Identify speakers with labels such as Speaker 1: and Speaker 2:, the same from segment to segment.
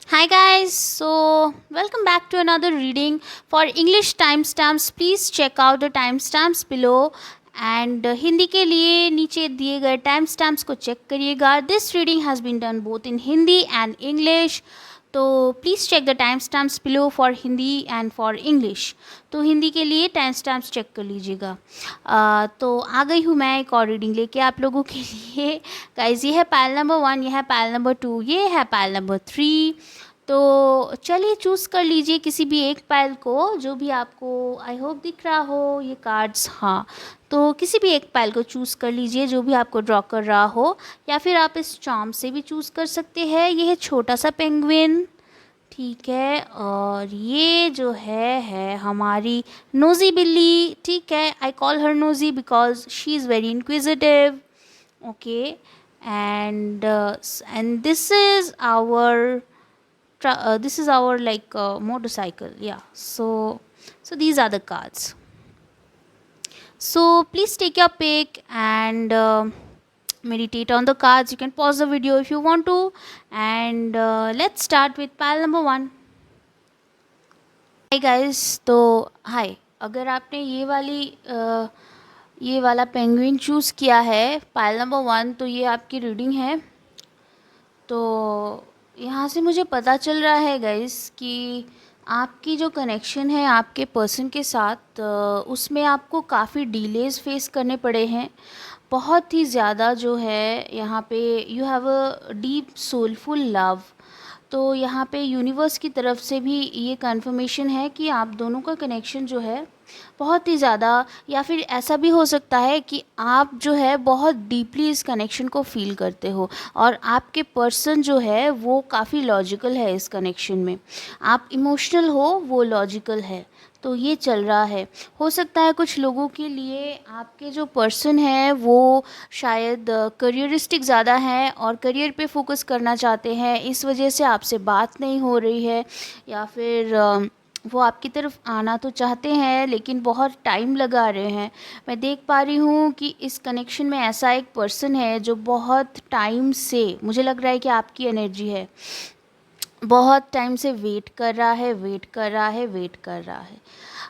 Speaker 1: Hi guys, so welcome back to another reading. For English timestamps, please check out the timestamps below and Hindi के लिए नीचे दिए गए timestamps को check करिएगा. This reading has been done both in Hindi and English. तो please check the time stamps below for Hindi and for English. तो हिंदी के लिए टाइम स्टैम्प्स चेक कर लीजिएगा. तो आ गई हूँ मैं एक और रीडिंग लेके आप लोगों के लिए. गाइज, ये है पायल नंबर 1, ये है पायल नंबर 2, ये है पायल नंबर 3. तो चलिए चूज़ कर लीजिए किसी भी एक पायल को, जो भी आपको आई होप दिख रहा हो ये कार्ड्स. हाँ, तो किसी भी एक पायल को चूज़ कर लीजिए जो भी आपको ड्रॉ कर रहा हो, या फिर आप इस चार्म से भी चूज़ कर सकते हैं. ये है छोटा सा पेंगुइन, ठीक है. और ये जो है हमारी नोज़ी बिल्ली, ठीक है. I call her Nosy because she is very inquisitive. Okay. And this is our like motorcycle. Yeah, so these are the cards. So please take your pick and meditate on the cards. You can pause the video if you want to, and let's start with pile number 1. Hi guys. तो हाय, अगर आपने ये वाला penguin choose किया है pile number 1, तो ये आपकी रीडिंग है. तो यहाँ से मुझे पता चल रहा है गाइस कि आपकी जो कनेक्शन है आपके पर्सन के साथ, उसमें आपको काफ़ी डिलेज़ फेस करने पड़े हैं. बहुत ही ज़्यादा जो है यहाँ पे you have a deep soulful love. तो यहाँ पे यूनिवर्स की तरफ से भी ये कन्फर्मेशन है कि आप दोनों का कनेक्शन जो है बहुत ही ज़्यादा, या फिर ऐसा भी हो सकता है कि आप जो है बहुत डीपली इस कनेक्शन को फील करते हो, और आपके पर्सन जो है वो काफ़ी लॉजिकल है इस कनेक्शन में. आप इमोशनल हो, वो लॉजिकल है. तो ये चल रहा है. हो सकता है कुछ लोगों के लिए आपके जो पर्सन है वो शायद करियरिस्टिक ज़्यादा हैं और करियर पे फोकस करना चाहते हैं, इस वजह से आपसे बात नहीं हो रही है. या फिर वो आपकी तरफ आना तो चाहते हैं लेकिन बहुत टाइम लगा रहे हैं. मैं देख पा रही हूँ कि इस कनेक्शन में ऐसा एक पर्सन है जो बहुत टाइम से, मुझे लग रहा है कि आपकी एनर्जी है, बहुत टाइम से वेट कर रहा है, वेट कर रहा है, वेट कर रहा है.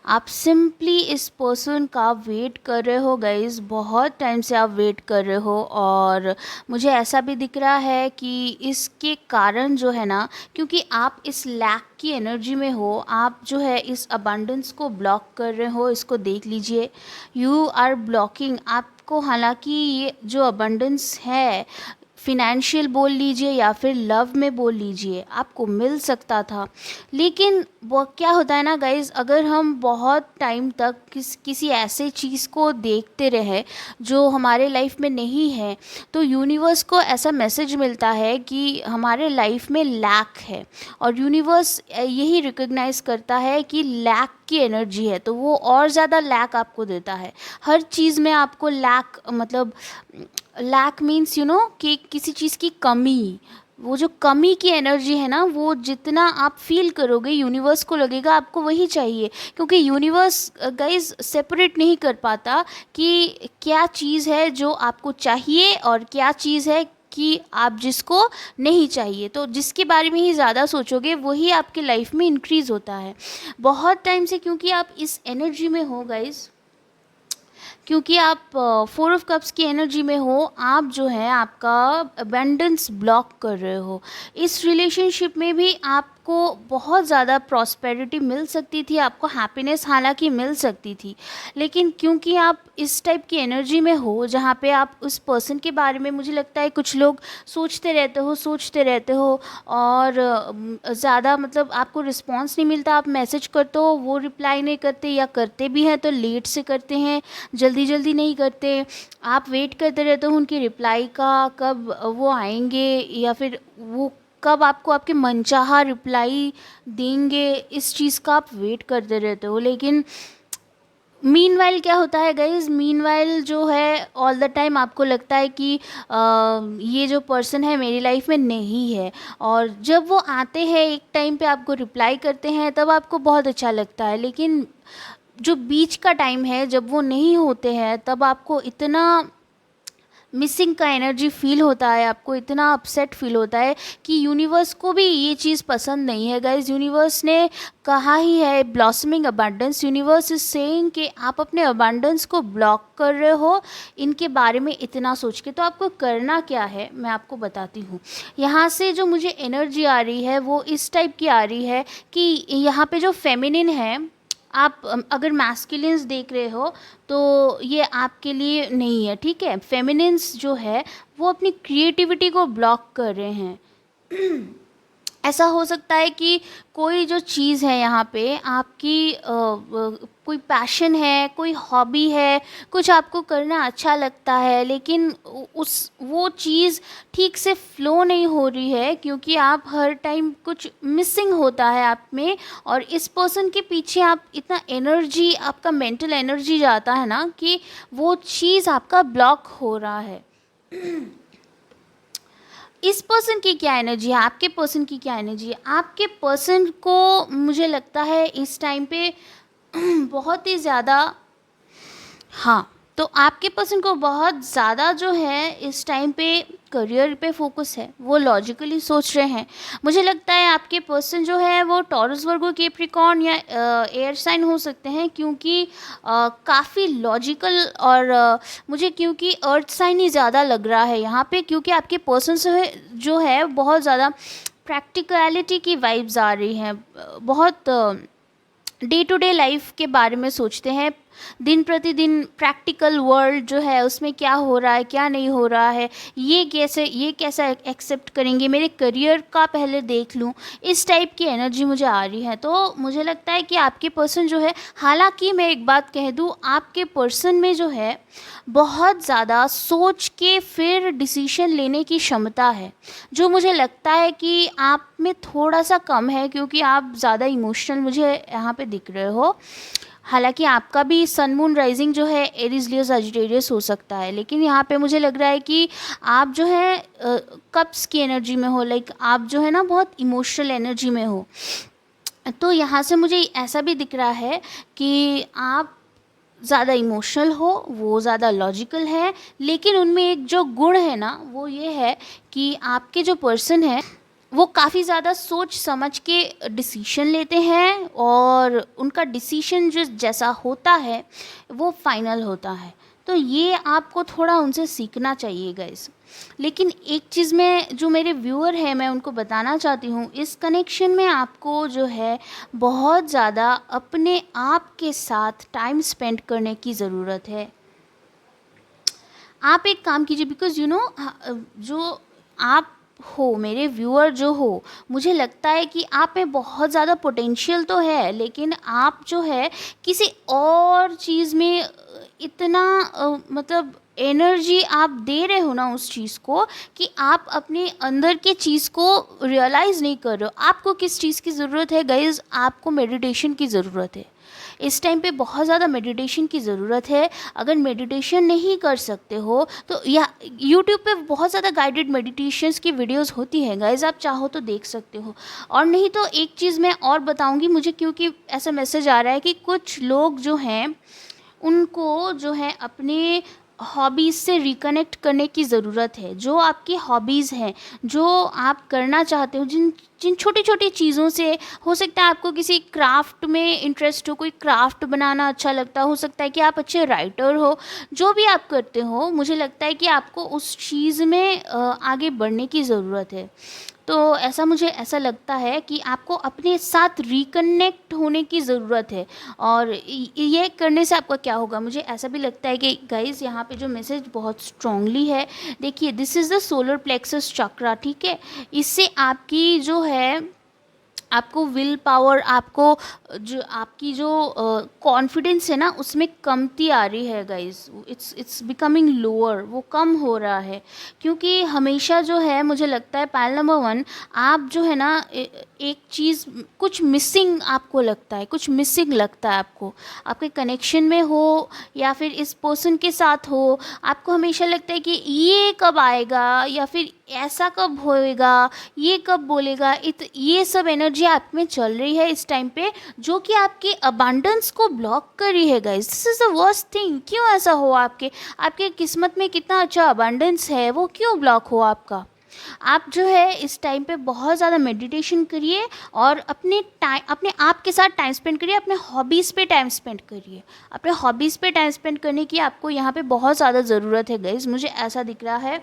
Speaker 1: आप सिंपली इस पर्सन का वेट कर रहे हो गाइस, बहुत टाइम से आप वेट कर रहे हो. और मुझे ऐसा भी दिख रहा है कि इसके कारण जो है ना, क्योंकि आप इस लैक की एनर्जी में हो, आप जो है इस अबंडेंस को ब्लॉक कर रहे हो. इसको देख लीजिए, यू आर ब्लॉकिंग आपको. हालांकि ये जो अबंडेंस है, फिनेंशियल बोल लीजिए या फिर लव में बोल लीजिए, आपको मिल सकता था. लेकिन वो क्या होता है ना गाइज़, अगर हम बहुत टाइम तक किसी ऐसे चीज़ को देखते रहे जो हमारे लाइफ में नहीं है, तो यूनिवर्स को ऐसा मैसेज मिलता है कि हमारे लाइफ में लैक है. और यूनिवर्स यही रिकग्नाइज़ करता है कि लैक की एनर्जी है, तो वो और ज़्यादा लैक आपको देता है. हर चीज़ में आपको लैक, मतलब लैक मीन्स यू नो कि किसी चीज़ की कमी. वो जो कमी की एनर्जी है ना, वो जितना आप फील करोगे यूनिवर्स को लगेगा आपको वही चाहिए. क्योंकि यूनिवर्स गाइज सेपरेट नहीं कर पाता कि क्या चीज़ है जो आपको चाहिए और क्या चीज़ है कि आप जिसको नहीं चाहिए. तो जिसके बारे में ही ज़्यादा सोचोगे वही आपके लाइफ में इंक्रीज़ होता है बहुत टाइम से. क्योंकि आप इस एनर्जी में हो गाइज, क्योंकि आप 4 ऑफ कप्स की एनर्जी में हो, आप जो है आपका अबेंडेंस ब्लॉक कर रहे हो. इस रिलेशनशिप में भी आपको बहुत ज़्यादा प्रॉस्पेरिटी मिल सकती थी, आपको हैप्पीनेस हालांकि मिल सकती थी. लेकिन क्योंकि आप इस टाइप की एनर्जी में हो जहाँ पे आप उस पर्सन के बारे में, मुझे लगता है कुछ लोग सोचते रहते हो और ज़्यादा मतलब आपको रिस्पॉन्स नहीं मिलता. आप मैसेज करते हो, वो रिप्लाई नहीं करते, या करते भी हैं तो लेट से करते हैं, जल्दी जल्दी नहीं करते. आप वेट करते रहते हो उनकी रिप्लाई का, कब वो आएंगे या फिर वो कब आपको आपके मनचाहा रिप्लाई देंगे, इस चीज़ का आप वेट करते रहते हो. लेकिन मीनवाइल क्या होता है गाइज, मीनवाइल जो है ऑल द टाइम आपको लगता है कि ये जो पर्सन है मेरी लाइफ में नहीं है. और जब वो आते हैं एक टाइम पे आपको रिप्लाई करते हैं तब आपको बहुत अच्छा लगता है. लेकिन जो बीच का टाइम है जब वो नहीं होते हैं तब आपको इतना मिसिंग का एनर्जी फील होता है, आपको इतना अपसेट फील होता है कि यूनिवर्स को भी ये चीज़ पसंद नहीं है गाइज। यूनिवर्स ने कहा ही है blossoming abundance, universe is saying कि आप अपने अबंडेंस को ब्लॉक कर रहे हो इनके बारे में इतना सोच के। तो आपको करना क्या है मैं आपको बताती हूँ। यहाँ से जो मुझे एनर्जी आ रही है वो इस टाइप की आ रही है कि यहाँ पे जो फेमिनिन है, आप अगर मैस्कुलिन्स देख रहे हो तो ये आपके लिए नहीं है, ठीक है। फेमिनिन्स जो है वो अपनी क्रिएटिविटी को ब्लॉक कर रहे हैं। ऐसा हो सकता है कि कोई जो चीज़ है यहाँ पे आपकी कोई पैशन है, कोई हॉबी है, कुछ आपको करना अच्छा लगता है, लेकिन वो चीज़ ठीक से फ्लो नहीं हो रही है क्योंकि आप हर टाइम कुछ मिसिंग होता है आप में, और इस पर्सन के पीछे आप इतना एनर्जी, आपका मेंटल एनर्जी जाता है ना कि वो चीज़ आपका ब्लॉक हो रहा है। इस पर्सन की क्या एनर्जी है, आपके पर्सन की क्या एनर्जी है। आपके पर्सन को मुझे लगता है इस टाइम पे बहुत ही ज़्यादा, हाँ, तो आपके पर्सन को बहुत ज़्यादा जो है इस टाइम पे करियर पे फोकस है, वो लॉजिकली सोच रहे हैं। मुझे लगता है आपके पर्सन जो है वो टॉरस, वर्गो, कैप्रिकॉर्न या एयर साइन हो सकते हैं, क्योंकि काफ़ी लॉजिकल, और मुझे क्योंकि अर्थ साइन ही ज़्यादा लग रहा है यहाँ पे, क्योंकि आपके पर्सन से जो है बहुत ज़्यादा प्रैक्टिकलिटी की वाइब्स आ रही हैं, बहुत डे टू डे लाइफ के बारे में सोचते हैं, दिन प्रतिदिन प्रैक्टिकल वर्ल्ड जो है उसमें क्या हो रहा है क्या नहीं हो रहा है, ये कैसा एक्सेप्ट करेंगे, मेरे करियर का पहले देख लूँ, इस टाइप की एनर्जी मुझे आ रही है। तो मुझे लगता है कि आपके पर्सन जो है, हालांकि मैं एक बात कह दूँ, आपके पर्सन में जो है बहुत ज़्यादा सोच के फिर डिसीजन लेने की क्षमता है, जो मुझे लगता है कि आप में थोड़ा सा कम है, क्योंकि आप ज़्यादा इमोशनल मुझे यहाँ पे दिख रहे हो। हालांकि आपका भी सन मून राइजिंग जो है एरीज, लियो, सजिटेरियस हो सकता है, लेकिन यहाँ पे मुझे लग रहा है कि आप जो है कप्स की एनर्जी में हो, लाइक आप जो है ना बहुत इमोशनल एनर्जी में हो। तो यहाँ से मुझे ऐसा भी दिख रहा है कि आप ज़्यादा इमोशनल हो, वो ज़्यादा लॉजिकल है, लेकिन उनमें एक जो गुण है ना वो ये है कि आपके जो पर्सन है वो काफ़ी ज़्यादा सोच समझ के डिसीशन लेते हैं, और उनका डिसीशन जो जैसा होता है वो फाइनल होता है। तो ये आपको थोड़ा उनसे सीखना चाहिए गाइस। लेकिन एक चीज़ में जो मेरे व्यूअर हैं मैं उनको बताना चाहती हूँ, इस कनेक्शन में आपको जो है बहुत ज़्यादा अपने आप के साथ टाइम स्पेंड करने की ज़रूरत है। आप एक काम कीजिए, बिकॉज़ यू नो जो आप हो, मेरे व्यूअर जो हो, मुझे लगता है कि आप में बहुत ज़्यादा पोटेंशियल तो है, लेकिन आप जो है किसी और चीज़ में इतना मतलब एनर्जी आप दे रहे हो ना उस चीज़ को, कि आप अपने अंदर के चीज़ को रियलाइज़ नहीं कर रहे हो। आपको किस चीज़ की ज़रूरत है गाइज़? आपको मेडिटेशन की ज़रूरत है। इस टाइम पे बहुत ज़्यादा मेडिटेशन की ज़रूरत है। अगर मेडिटेशन नहीं कर सकते हो तो या यूट्यूब पे बहुत ज़्यादा गाइडेड मेडिटेशंस की वीडियोस होती हैं गाइज, आप चाहो तो देख सकते हो। और नहीं तो एक चीज़ मैं और बताऊंगी, मुझे क्योंकि ऐसा मैसेज आ रहा है कि कुछ लोग जो हैं उनको जो है अपने हॉबीज़ से रिकनेक्ट करने की ज़रूरत है। जो आपकी हॉबीज़ हैं, जो आप करना चाहते हो, जिन जिन छोटी छोटी चीज़ों से, हो सकता है आपको किसी क्राफ्ट में इंटरेस्ट हो, कोई क्राफ्ट बनाना अच्छा लगता हो सकता है कि आप अच्छे राइटर हो, जो भी आप करते हो, मुझे लगता है कि आपको उस चीज़ में आगे बढ़ने की ज़रूरत है। तो मुझे ऐसा लगता है कि आपको अपने साथ रिकनेक्ट होने की ज़रूरत है, और ये करने से आपका क्या होगा, मुझे ऐसा भी लगता है कि गाइज़ यहाँ पे जो मैसेज बहुत स्ट्रांगली है, देखिए this is the solar plexus chakra, ठीक है। इससे आपकी जो है, आपको विल पावर, आपको जो आपकी जो कॉन्फिडेंस है ना उसमें कमती आ रही है गाइस, इट्स बिकमिंग लोअर, वो कम हो रहा है। क्योंकि हमेशा जो है मुझे लगता है पायल नंबर 1, आप जो है ना एक चीज़ कुछ मिसिंग आपको लगता है, कुछ मिसिंग लगता है आपको, आपके कनेक्शन में हो या फिर इस पर्सन के साथ हो, आपको हमेशा लगता है कि ये कब आएगा या फिर ऐसा कब होएगा, ये कब बोलेगा, ये सब एनर्जी एनर्जी आप में चल रही है इस टाइम पे, जो कि आपके अबांडेंस को ब्लॉक कर रही है guys. This is the worst thing. क्यों ऐसा हो? आपके आपके किस्मत में कितना अच्छा अबांडेंस है, वो क्यों ब्लॉक हो आपका? आप जो है इस टाइम पे बहुत ज़्यादा मेडिटेशन करिए और अपने आप के साथ टाइम स्पेंड करिए, अपने हॉबीज़ पे टाइम स्पेंड करिए। अपने हॉबीज़ पे टाइम स्पेंड करने की आपको यहाँ पे बहुत ज़्यादा ज़रूरत है गाइस, मुझे ऐसा दिख रहा है।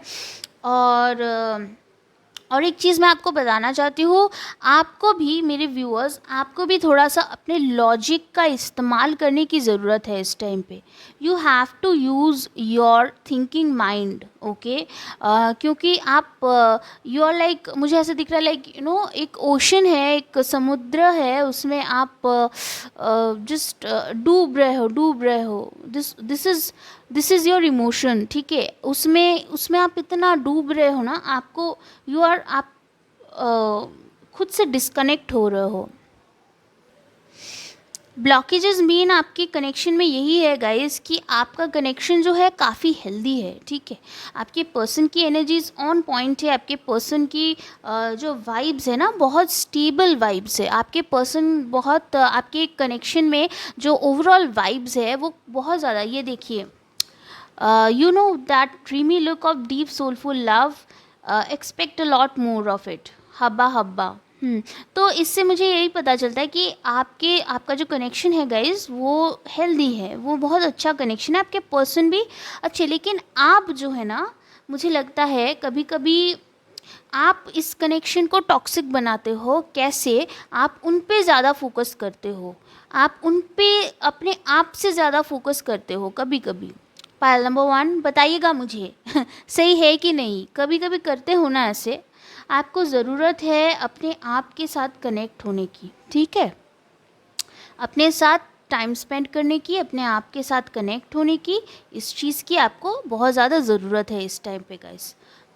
Speaker 1: और एक चीज़ मैं आपको बताना चाहती हूँ, आपको भी, मेरे व्यूअर्स, आपको भी थोड़ा सा अपने लॉजिक का इस्तेमाल करने की ज़रूरत है इस टाइम पे। You have to use your thinking mind, okay. क्योंकि आप यू आर लाइक, मुझे ऐसा दिख रहा है लाइक एक ओशन है, एक समुद्र है, उसमें आप जस्ट डूब रहे हो। दिस इज़ योर इमोशन, ठीक है। उसमें आप इतना डूब रहे हो ना, आपको आप खुद से डिस्कनेक्ट हो रहे हो। ब्लॉकेजेस मीन आपके कनेक्शन में यही है गाइस कि आपका कनेक्शन जो है काफ़ी हेल्दी है, ठीक है। आपके पर्सन की एनर्जीज ऑन पॉइंट है, आपके पर्सन की जो वाइब्स है ना, बहुत स्टेबल वाइब्स है। आपके पर्सन बहुत आपके कनेक्शन में जो ओवरऑल वाइब्स है वो बहुत ज़्यादा, ये देखिए, you know that dreamy look of deep soulful love, expect a lot more of it, Habba Habba. तो इससे मुझे यही पता चलता है कि आपका जो कनेक्शन है गाइज वो हेल्दी है, वो बहुत अच्छा कनेक्शन है, आपके पर्सन भी अच्छे। लेकिन आप जो है ना, मुझे लगता है कभी कभी आप इस कनेक्शन को टॉक्सिक बनाते हो। कैसे? आप उन पे ज़्यादा फोकस करते हो, आप उन पे अपने आप से ज़्यादा फोकस करते हो कभी कभी। पायल नंबर 1 बताइएगा मुझे सही है कि नहीं? कभी कभी करते हो ना ऐसे। आपको ज़रूरत है अपने आप के साथ कनेक्ट होने की, ठीक है, अपने साथ टाइम स्पेंड करने की, अपने आप के साथ कनेक्ट होने की। इस चीज़ की आपको बहुत ज़्यादा ज़रूरत है इस टाइम पे गाइस।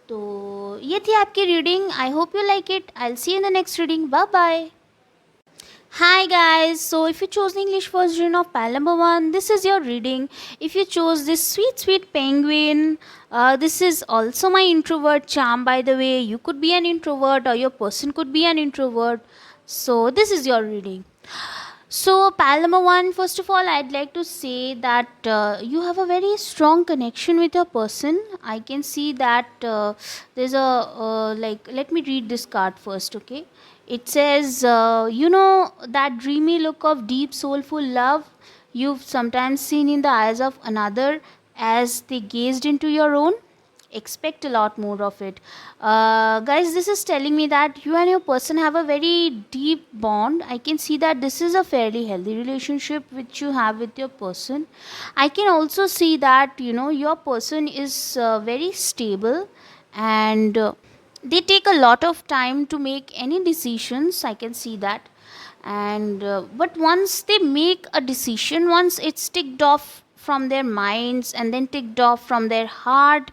Speaker 1: तो ये थी आपकी reading. I hope you like it. I will see you in the next reading. Bye bye. Hi guys, so if you chose the English version of pile number 1, this is your reading. If you chose this sweet penguin, this is also my introvert charm, by the way. You could be an introvert or your person could be an introvert. So this is your reading. So pile number 1, first of all, I'd like to say that you have a very strong connection with your person. I can see that there's a like, let me read this card first, okay. It says, that dreamy look of deep, soulful love you've sometimes seen in the eyes of another as they gazed into your own. Expect a lot more of it. Guys, this is telling me that you and your person have a very deep bond. I can see that this is a fairly healthy relationship which you have with your person. I can also see that, your person is very stable, and they take a lot of time to make any decisions. I can see that. And but once they make a decision, once it's ticked off from their minds and then ticked off from their heart,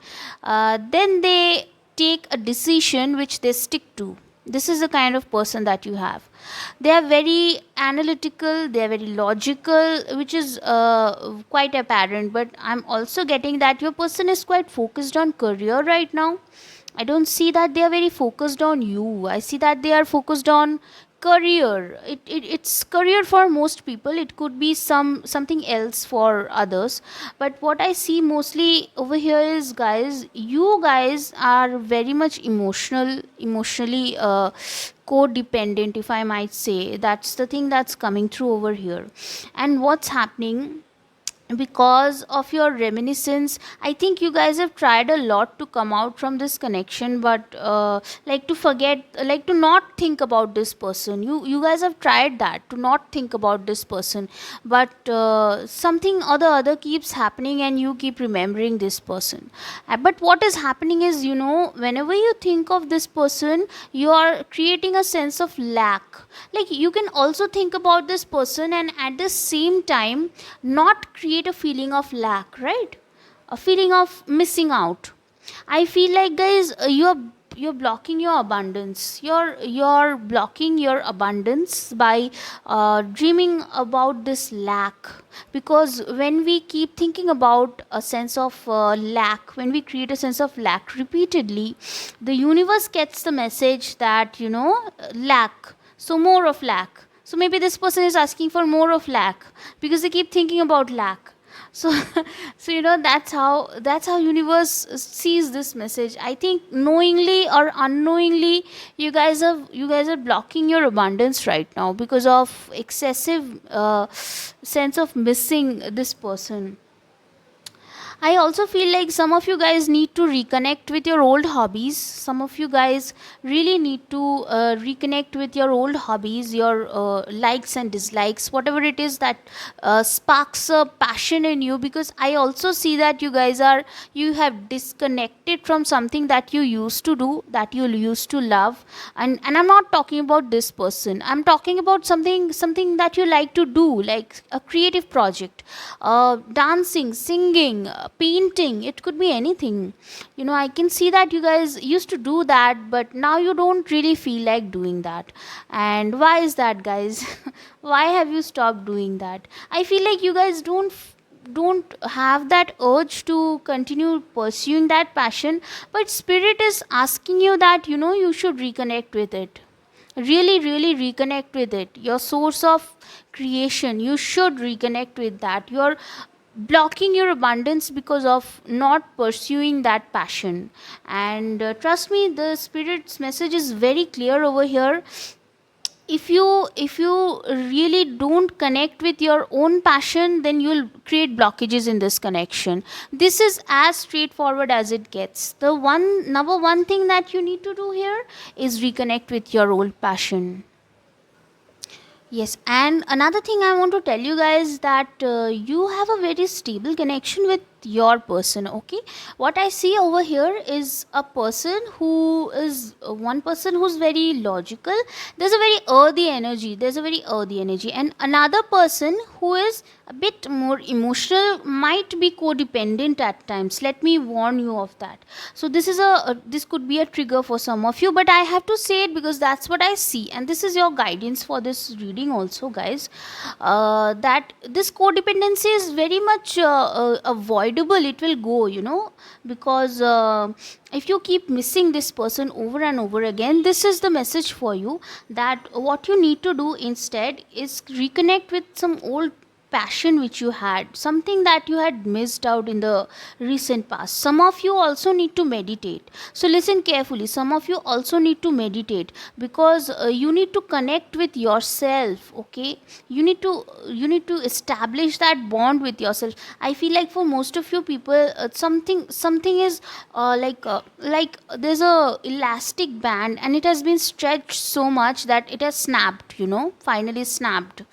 Speaker 1: then they take a decision which they stick to. This is the kind of person that you have. They are very analytical, they are very logical, which is quite apparent. But I'm also getting that your person is quite focused on career right now. I don't see that they are very focused on you. I see that they are focused on career. It's career for most people. It could be something else for others. But what I see mostly over here is, guys, you guys are very much emotionally codependent, if I might say. That's the thing that's coming through over here. And what's happening? Because of your reminiscence, I think you guys have tried a lot to come out from this connection, but like to forget, like to not think about this person. You guys have tried that, to not think about this person, but something or the other keeps happening and you keep remembering this person. But what is happening is, whenever you think of this person, you are creating a sense of lack. Like, you can also think about this person and at the same time not create a feeling of lack, right? A feeling of missing out. I feel like, guys, you're blocking your abundance. You're blocking your abundance by dreaming about this lack. Because when we keep thinking about a sense of lack, when we create a sense of lack repeatedly, the universe gets the message that, lack. So more of lack. So maybe this person is asking for more of lack because they keep thinking about lack. So so that's how universe sees this message. I think knowingly or unknowingly, you guys are blocking your abundance right now because of excessive sense of missing this person. I also feel like some of you guys need to reconnect with your old hobbies. Some of you guys really need to reconnect with your old hobbies, your likes and dislikes, whatever it is that sparks a passion in you. Because I also see that you have disconnected from something that you used to do, that you used to love. And I'm not talking about this person. I'm talking about something that you like to do, like a creative project, dancing, singing, painting. It could be anything. I can see that you guys used to do that, but now you don't really feel like doing that. And why is that, guys? Why have you stopped doing that? I feel like you guys don't have that urge to continue pursuing that passion, but spirit is asking you that you should reconnect with it. Really, really reconnect with it. Your source of creation, you should reconnect with that. You're blocking your abundance because of not pursuing that passion. And trust me, the spirit's message is very clear over here. If you really don't connect with your own passion, then you'll create blockages in this connection. This is as straightforward as it gets. The number one thing that you need to do here is reconnect with your old passion. Yes, and another thing I want to tell you guys that you have a very stable connection with your person. Okay, what I see over here is a person who is one person who's very logical. There's a very earthy energy. And another person who is a bit more emotional, might be codependent at times. Let me warn you of that. So this could be a trigger for some of you, but I have to say it because that's what I see, and this is your guidance for this reading also, guys. That this codependency is very much avoidable. It will go, because if you keep missing this person over and over again, this is the message for you, that what you need to do instead is reconnect with some old passion which you had, something that you had missed out in the recent past. Some of you also need to meditate. So listen carefully. Some of you also need to meditate because you need to connect with yourself. Okay, you need to establish that bond with yourself. I feel like for most of you people, something is like there's a elastic band, and it has been stretched so much that it has snapped, finally snapped.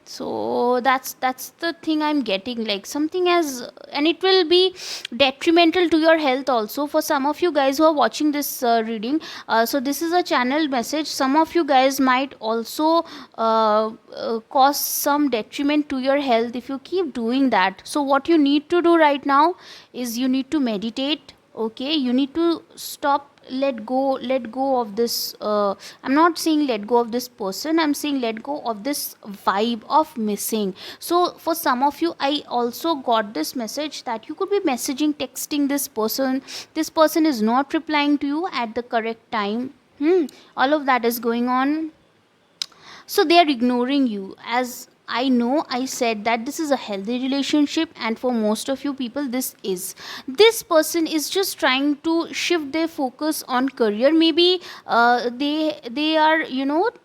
Speaker 1: So that's the thing I'm getting, like something as, and it will be detrimental to your health also. For some of you guys who are watching this reading, so this is a channel message. Some of you guys might also cause some detriment to your health if you keep doing that. So what you need to do right now is you need to meditate. Okay, you need to stop, let go of this. I'm not saying let go of this person, I'm saying let go of this vibe of missing. So for some of you, I also got this message that you could be messaging, texting this person is not replying to you at the correct time. All of that is going on. So they are ignoring you. As I know, I said that this is a healthy relationship, and for most of you people, this person is just trying to shift their focus on career. Maybe they are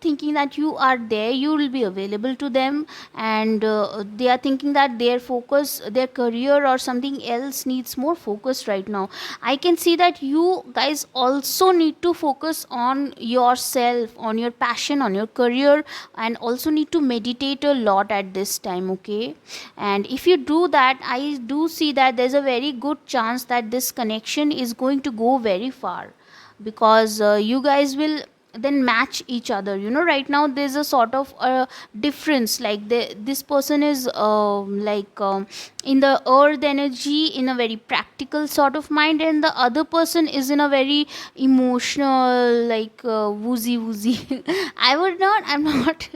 Speaker 1: thinking that you are there, you will be available to them, and they are thinking that their career or something else needs more focus right now. I can see that you guys also need to focus on yourself, on your passion, on your career, and also need to meditate a lot at this time. Okay, and if you do that, I do see that there's a very good chance that this connection is going to go very far, because you guys will then match each other. Right now there's a sort of difference, like this person is in the earth energy, in a very practical sort of mind, and the other person is in a very emotional, like woozy. I'm not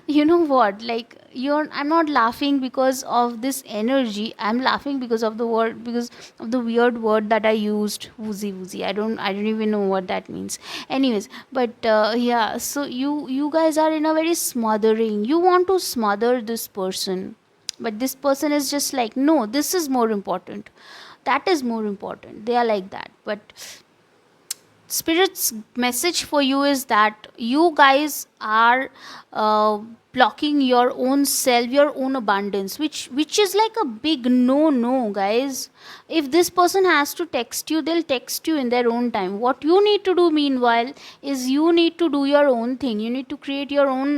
Speaker 1: You know what, like, I'm not laughing because of this energy, I'm laughing because of the word, because of the weird word that I used, woozy woozy. I don't even know what that means. Anyways, but yeah, so you guys are in a very smothering, you want to smother this person, but this person is just like, no, this is more important, that is more important, they are like that. But spirit's message for you is that you guys are uh, blocking your own self, your own abundance, which is like a big no no, guys. If this person has to text you, they'll text you in their own time. What you need to do meanwhile is you need to do your own thing, you need to create your own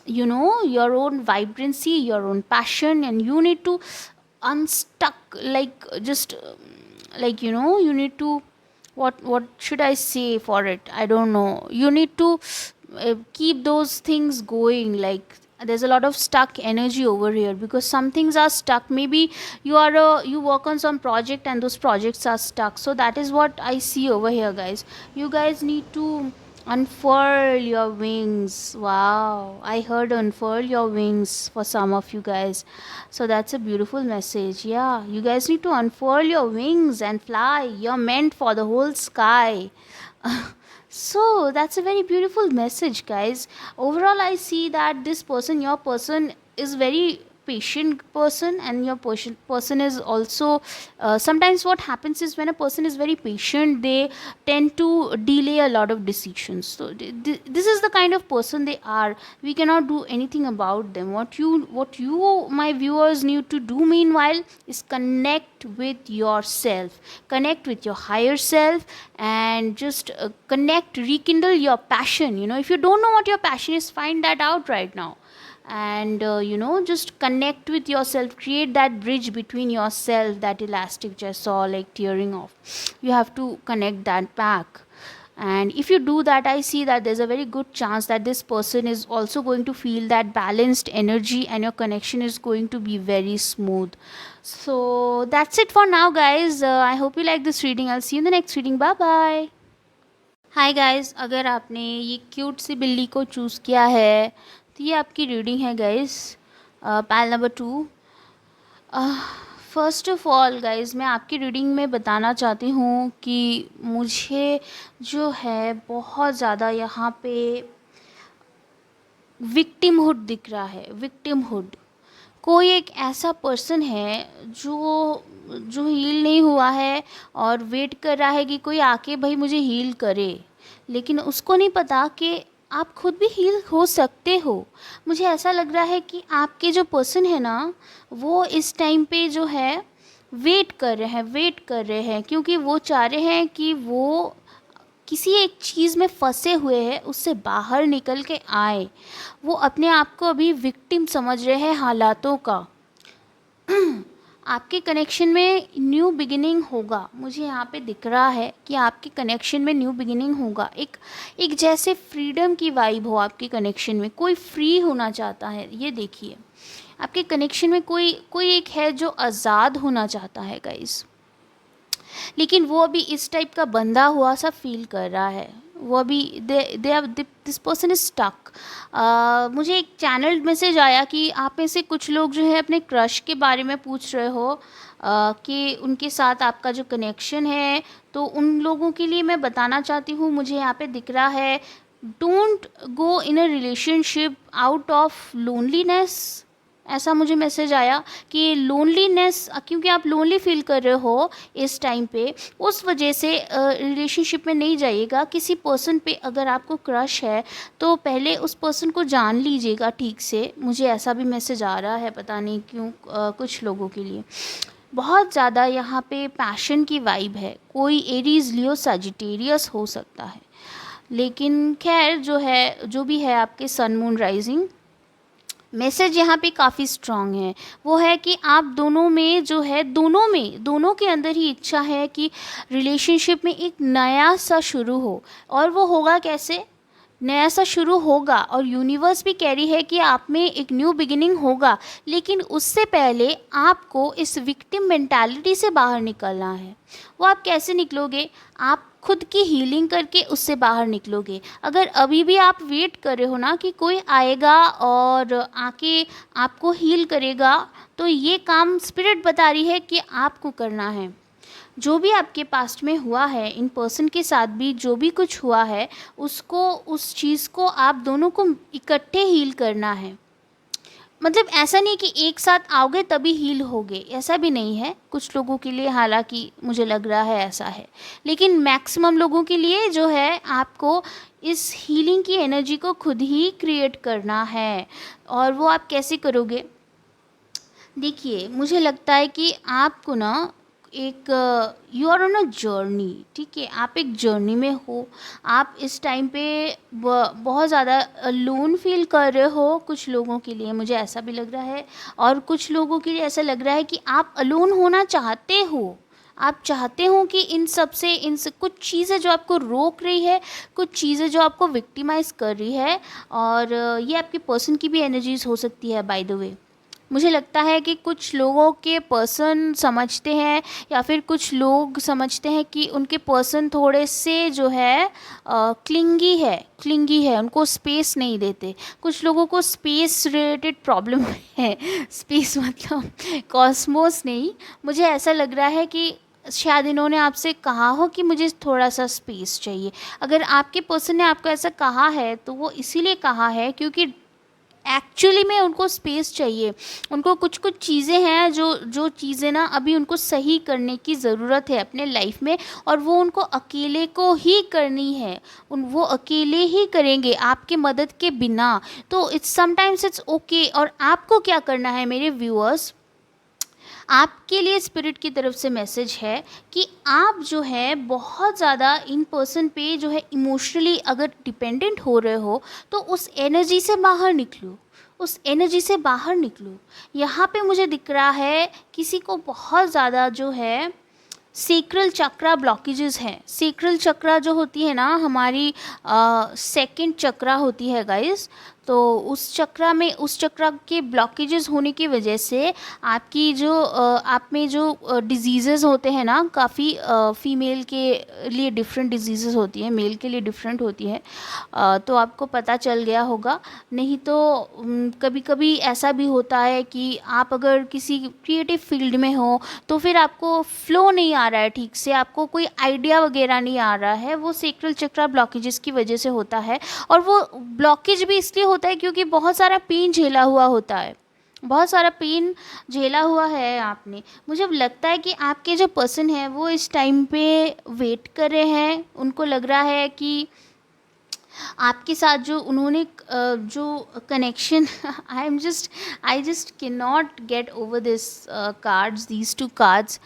Speaker 1: your own vibrancy, your own passion, and you need to unstuck, like, just like, you need to, what should I say for it, I don't know, you need to keep those things going. Like, there's a lot of stuck energy over here because some things are stuck. Maybe you work on some project and those projects are stuck, so that is what I see over here, guys. You guys need to unfurl your wings. Wow, I heard unfurl your wings for some of you guys. So that's a beautiful message. Yeah, you guys need to unfurl your wings and fly. You're meant for the whole sky. So that's a very beautiful message, guys. Overall, I see that this person, your person, is very patient person, and your person is also sometimes what happens is when a person is very patient, they tend to delay a lot of decisions. So this is the kind of person they are. We cannot do anything about them. What you my viewers need to do meanwhile is connect with yourself, connect with your higher self, and just connect, rekindle your passion. If you don't know what your passion is, find that out right now, and just connect with yourself, create that bridge between yourself, that elastic just saw like tearing off. You have to connect that back, and if you do that, I see that there's a very good chance that this person is also going to feel that balanced energy, and your connection is going to be very smooth. So that's it for now, guys. I hope you like this reading. I'll see you in the next reading. Bye bye. Hi guys, अगर आपने ये cute सी बिल्ली को choose किया है तो ये आपकी रीडिंग है guys, pile number 2। First of all guys, मैं आपकी रीडिंग में बताना चाहती हूँ कि मुझे जो है बहुत ज़्यादा यहाँ पे विक्टिमहुड दिख रहा है। विक्टिमहुड, कोई एक ऐसा पर्सन है जो जो हील नहीं हुआ है और वेट कर रहा है कि कोई आके भाई मुझे हील करे, लेकिन उसको नहीं पता कि आप खुद भी हील हो सकते हो। मुझे ऐसा लग रहा है कि आपके जो पर्सन है ना, वो इस टाइम पे जो है वेट कर रहे हैं, वेट कर रहे हैं, क्योंकि वो चाह रहे हैं कि वो किसी एक चीज़ में फंसे हुए हैं, उससे बाहर निकल के आए। वो अपने आप को अभी विक्टिम समझ रहे हैं हालातों का। आपके कनेक्शन में न्यू बिगिनिंग होगा, मुझे यहाँ पे दिख रहा है कि आपके कनेक्शन में न्यू बिगिनिंग होगा। एक जैसे फ्रीडम की वाइब हो आपके कनेक्शन में, कोई फ्री होना चाहता है। ये देखिए, आपके कनेक्शन में कोई एक है जो आज़ाद होना चाहता है गाइस, लेकिन वो अभी इस टाइप का बंधा हुआ सा फील कर रहा है। वो अभी दिस पर्सन इज स्टक। मुझे एक चैनल मैसेज आया कि आप में से कुछ लोग जो है अपने क्रश के बारे में पूछ रहे हो, कि उनके साथ आपका जो कनेक्शन है, तो उन लोगों के लिए मैं बताना चाहती हूँ, मुझे यहाँ पे दिख रहा है, don't go in a relationship out of loneliness. ऐसा मुझे मैसेज आया कि लोनलीनेस, क्योंकि आप लोनली फील कर रहे हो इस टाइम पे, उस वजह से रिलेशनशिप में नहीं जाइएगा। किसी पर्सन पे अगर आपको क्रश है तो पहले उस पर्सन को जान लीजिएगा ठीक से। मुझे ऐसा भी मैसेज आ रहा है, पता नहीं क्यों, कुछ लोगों के लिए बहुत ज़्यादा यहाँ पे पैशन की वाइब है। कोई एरीज लियो सजिटेरियस हो सकता है, लेकिन खैर जो भी है आपके सन मून राइजिंग, मैसेज यहाँ पे काफ़ी स्ट्रॉन्ग है। वो है कि आप दोनों में जो है, दोनों के अंदर ही इच्छा है कि रिलेशनशिप में एक नया सा शुरू हो। और वो होगा कैसे? नया सा शुरू होगा और यूनिवर्स भी कह रही है कि आप में एक न्यू बिगिनिंग होगा, लेकिन उससे पहले आपको इस विक्टिम मेंटालिटी से बाहर निकलना है। वो आप कैसे निकलोगे? आप खुद की हीलिंग करके उससे बाहर निकलोगे। अगर अभी भी आप वेट कर रहे हो ना कि कोई आएगा और आके आपको हील करेगा, तो ये काम स्पिरिट बता रही है कि आपको करना है। जो भी आपके पास्ट में हुआ है, इन पर्सन के साथ भी जो भी कुछ हुआ है, उसको, उस चीज़ को आप दोनों को इकट्ठे हील करना है। मतलब ऐसा नहीं कि एक साथ आओगे तभी हील होगे, ऐसा भी नहीं है। कुछ लोगों के लिए हालांकि मुझे लग रहा है ऐसा है, लेकिन मैक्सिमम लोगों के लिए जो है आपको इस हीलिंग की एनर्जी को खुद ही क्रिएट करना है। और वो आप कैसे करोगे? देखिए, मुझे लगता है कि आपको ना एक, you are on a journey, ठीक है, आप एक जर्नी में हो। आप इस टाइम पे बहुत ज़्यादा लोन फील कर रहे हो। कुछ लोगों के लिए मुझे ऐसा भी लग रहा है, और कुछ लोगों के लिए ऐसा लग रहा है कि आप अलोन होना चाहते हो। आप चाहते हो कि इन सब से, कुछ चीज़ें जो आपको रोक रही है, कुछ चीज़ें जो आपको विक्टिमाइज़ कर रही है, और ये आपके पर्सन की भी एनर्जीज हो सकती है बाय द वे। मुझे लगता है कि कुछ लोगों के पर्सन समझते हैं, या फिर कुछ लोग समझते हैं कि उनके पर्सन थोड़े से जो है क्लिंगी है, उनको स्पेस नहीं देते। कुछ लोगों को स्पेस रिलेटेड प्रॉब्लम है। स्पेस मतलब कॉस्मोस नहीं। मुझे ऐसा लग रहा है कि शायद इन्होंने आपसे कहा हो कि मुझे थोड़ा सा स्पेस चाहिए। अगर आपके पर्सन ने आपको ऐसा कहा है तो वो इसीलिए कहा है क्योंकि एक्चुअली में उनको स्पेस चाहिए। उनको कुछ कुछ चीज़ें हैं जो जो चीज़ें ना अभी उनको सही करने की ज़रूरत है अपने लाइफ में, और वो उनको अकेले को ही करनी है। वो अकेले ही करेंगे आपके मदद के बिना। तो इट्स समटाइम्स इट्स ओके। और आपको क्या करना है मेरे व्यूअर्स, आपके लिए स्पिरिट की तरफ से मैसेज है कि आप जो है बहुत ज़्यादा इन पर्सन पे जो है इमोशनली अगर डिपेंडेंट हो रहे हो, तो उस एनर्जी से बाहर निकलो, उस एनर्जी से बाहर निकलो। यहाँ पे मुझे दिख रहा है किसी को बहुत ज़्यादा जो है सेक्रल चक्रा ब्लॉकेजेस हैं। सेक्रल चक्रा जो होती है ना हमारी सेकंड चक्रा होती है गाइस, तो उस चक्रा में, उस चक्रा के ब्लॉकेजेस होने की वजह से आपकी जो आप में जो डिजीज़ेज़ होते हैं ना, काफ़ी फीमेल के लिए डिफरेंट डिजीज़ेज़ होती हैं, मेल के लिए डिफरेंट होती है। तो आपको पता चल गया होगा। नहीं तो कभी कभी ऐसा भी होता है कि आप अगर किसी क्रिएटिव फील्ड में हो तो फिर आपको फ्लो नहीं आ रहा है ठीक से, आपको कोई आइडिया वगैरह नहीं आ रहा है, वो सेक्रल चक्रा ब्लॉकेजेस की वजह से होता है। और वो ब्लॉकेज भी इसलिए होता है क्योंकि बहुत सारा पेन झेला हुआ होता है, बहुत सारा पेन झेला हुआ है आपने। मुझे लगता है कि आपके जो पर्सन है वो इस टाइम पे वेट कर रहे हैं। उनको लग रहा है कि आपके साथ जो उन्होंने जो connection I just can not get over this cards, these two cards.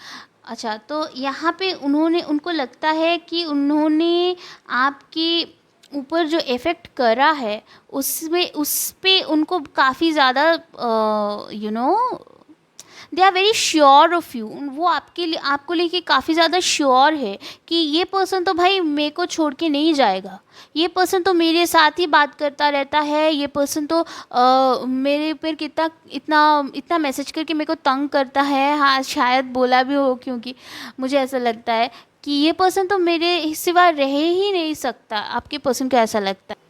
Speaker 1: अच्छा, तो यहाँ पे उनको लगता है कि उन्होंने आपके ऊपर जो इफ़ेक्ट करा है उसमें, उस पे उनको काफ़ी ज़्यादा they are very sure of you. वो आपके लिए, आपको लेके काफ़ी ज़्यादा श्योर है कि ये पर्सन तो भाई मेरे को छोड़ के नहीं जाएगा, ये पर्सन तो मेरे साथ ही बात करता रहता है, ये पर्सन तो मेरे पर कितना इतना इतना मैसेज करके मेरे को तंग करता है। हाँ, शायद बोला भी हो, क्योंकि मुझे ऐसा लगता है कि ये पर्सन तो मेरे सिवा रह ही नहीं सकता। आपके पर्सन को ऐसा लगता है।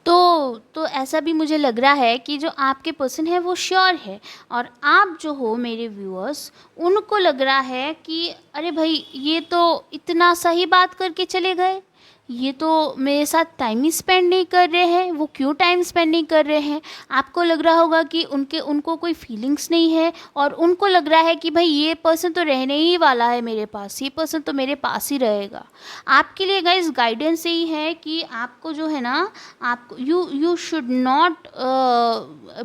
Speaker 1: तो ऐसा भी मुझे लग रहा है कि जो आपके पर्सन है वो श्योर है, और आप जो हो मेरे व्यूअर्स, उनको लग रहा है कि अरे भाई ये तो इतना सही बात करके चले गए, ये तो मेरे साथ टाइम ही स्पेंड नहीं कर रहे हैं। वो क्यों टाइम स्पेंड नहीं कर रहे हैं? आपको लग रहा होगा कि उनको कोई फीलिंग्स नहीं है, और उनको लग रहा है कि भाई ये पर्सन तो रहने ही वाला है मेरे पास, ये पर्सन तो मेरे पास ही रहेगा। आपके लिए गाइस गाइडेंस यही है कि आपको जो है ना, आपको you should not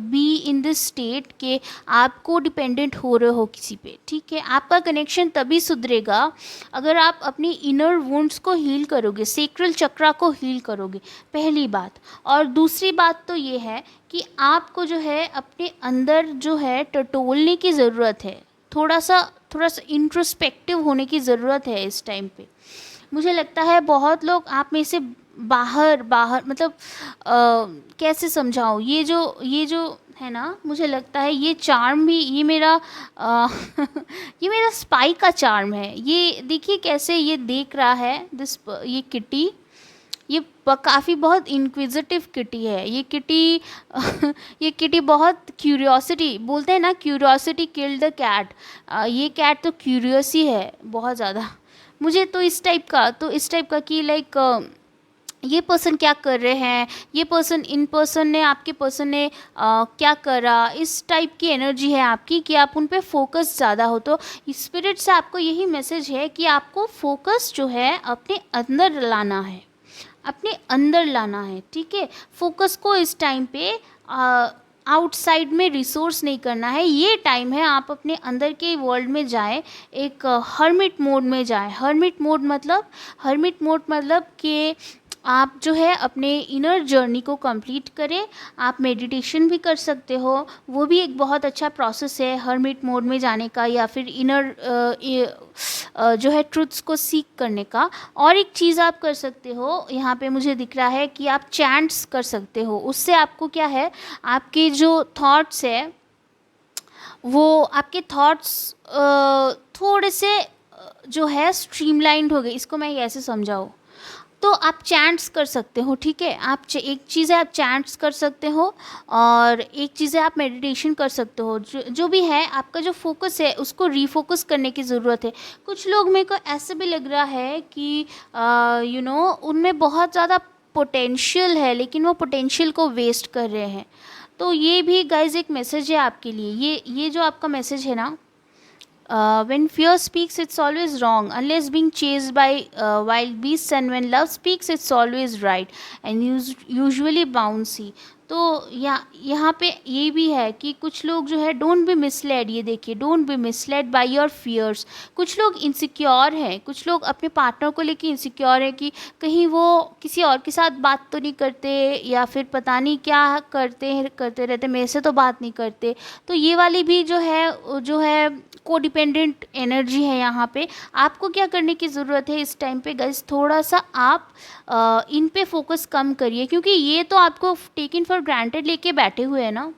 Speaker 1: be in this state के आपको डिपेंडेंट हो रहे हो किसी पे, ठीक है। आपका कनेक्शन तभी सुधरेगा अगर आप अपनी इनर वुंड्स को हील करोगे, सेक्रल चक्रा को हील करोगे, पहली बात। और दूसरी बात तो ये है कि आपको जो है अपने अंदर जो है टटोलने की ज़रूरत है, थोड़ा सा इंट्रोस्पेक्टिव होने की ज़रूरत है इस टाइम पे। मुझे लगता है बहुत लोग आप में से बाहर बाहर मतलब कैसे समझाऊँ, ये जो है ना, मुझे लगता है ये चार्म भी, ये मेरा ये मेरा स्पाई का चार्म है। ये देखिए कैसे ये देख रहा है, ये किटी, ये काफ़ी बहुत इंक्विजिटिव किटी है ये किटी। ये किटी बहुत क्यूरियोसिटी, बोलते हैं ना, क्यूरियोसिटी किल्ड द कैट। ये कैट तो क्यूरियस ही है बहुत ज़्यादा। मुझे तो इस टाइप का कि लाइक ये पर्सन क्या कर रहे हैं, ये पर्सन, इन पर्सन ने, आपके पर्सन ने क्या करा, इस टाइप की एनर्जी है आपकी कि आप उन पे फोकस ज़्यादा हो। तो स्पिरिट से आपको यही मैसेज है कि आपको फोकस जो है अपने अंदर लाना है, अपने अंदर लाना है, ठीक है। फोकस को इस टाइम पे आउटसाइड में रिसोर्स नहीं करना है। ये टाइम है आप अपने अंदर के वर्ल्ड में जाएं, एक हर्मिट मोड में जाएं। हर्मिट मोड मतलब कि आप जो है अपने इनर जर्नी को कंप्लीट करें। आप मेडिटेशन भी कर सकते हो, वो भी एक बहुत अच्छा प्रोसेस है हर्मिट मोड में जाने का, या फिर इनर जो है ट्रुथ्स को सीख करने का। और एक चीज़ आप कर सकते हो, यहाँ पे मुझे दिख रहा है कि आप चैंट्स कर सकते हो। उससे आपको क्या है, आपके जो थॉट्स है वो आपके थॉट्स थोड़े से जो है स्ट्रीमलाइंड हो गए। इसको मैं कैसे समझाऊँ, तो आप चैंट्स कर सकते हो, ठीक है। एक चीज़ है आप चैंट्स कर सकते हो, और एक चीज़ है आप मेडिटेशन कर सकते हो। जो भी है आपका जो फोकस है उसको रीफोकस करने की ज़रूरत है। कुछ लोग, मेरे को ऐसे भी लग रहा है कि उनमें बहुत ज़्यादा पोटेंशियल है, लेकिन वो पोटेंशियल को वेस्ट कर रहे हैं। तो ये भी गाइज एक मैसेज है आपके लिए। ये जो आपका मैसेज है ना, when fear speaks, it's always wrong, unless being chased by wild beasts, and when love speaks, it's always right and usually bouncy. तो यहाँ पे ये भी है कि कुछ लोग जो है डोंट बी मिसलेड। ये देखिए, don't be misled by your fears. कुछ लोग इनसिक्योर हैं, कुछ लोग अपने पार्टनर को लेके इनसिक्योर है कि कहीं वो किसी और के साथ बात तो नहीं करते, या फिर पता नहीं क्या करते रहते, मेरे से तो बात नहीं करते। तो ये वाली भी जो है कोडिपेंडेंट एनर्जी है यहाँ पे। आपको क्या करने की ज़रूरत है इस टाइम पे गाइस, थोड़ा सा आप इन पे फोकस कम करिए, क्योंकि ये तो आपको टेकन फॉर ग्रांटेड लेके बैठे हुए हैं ना।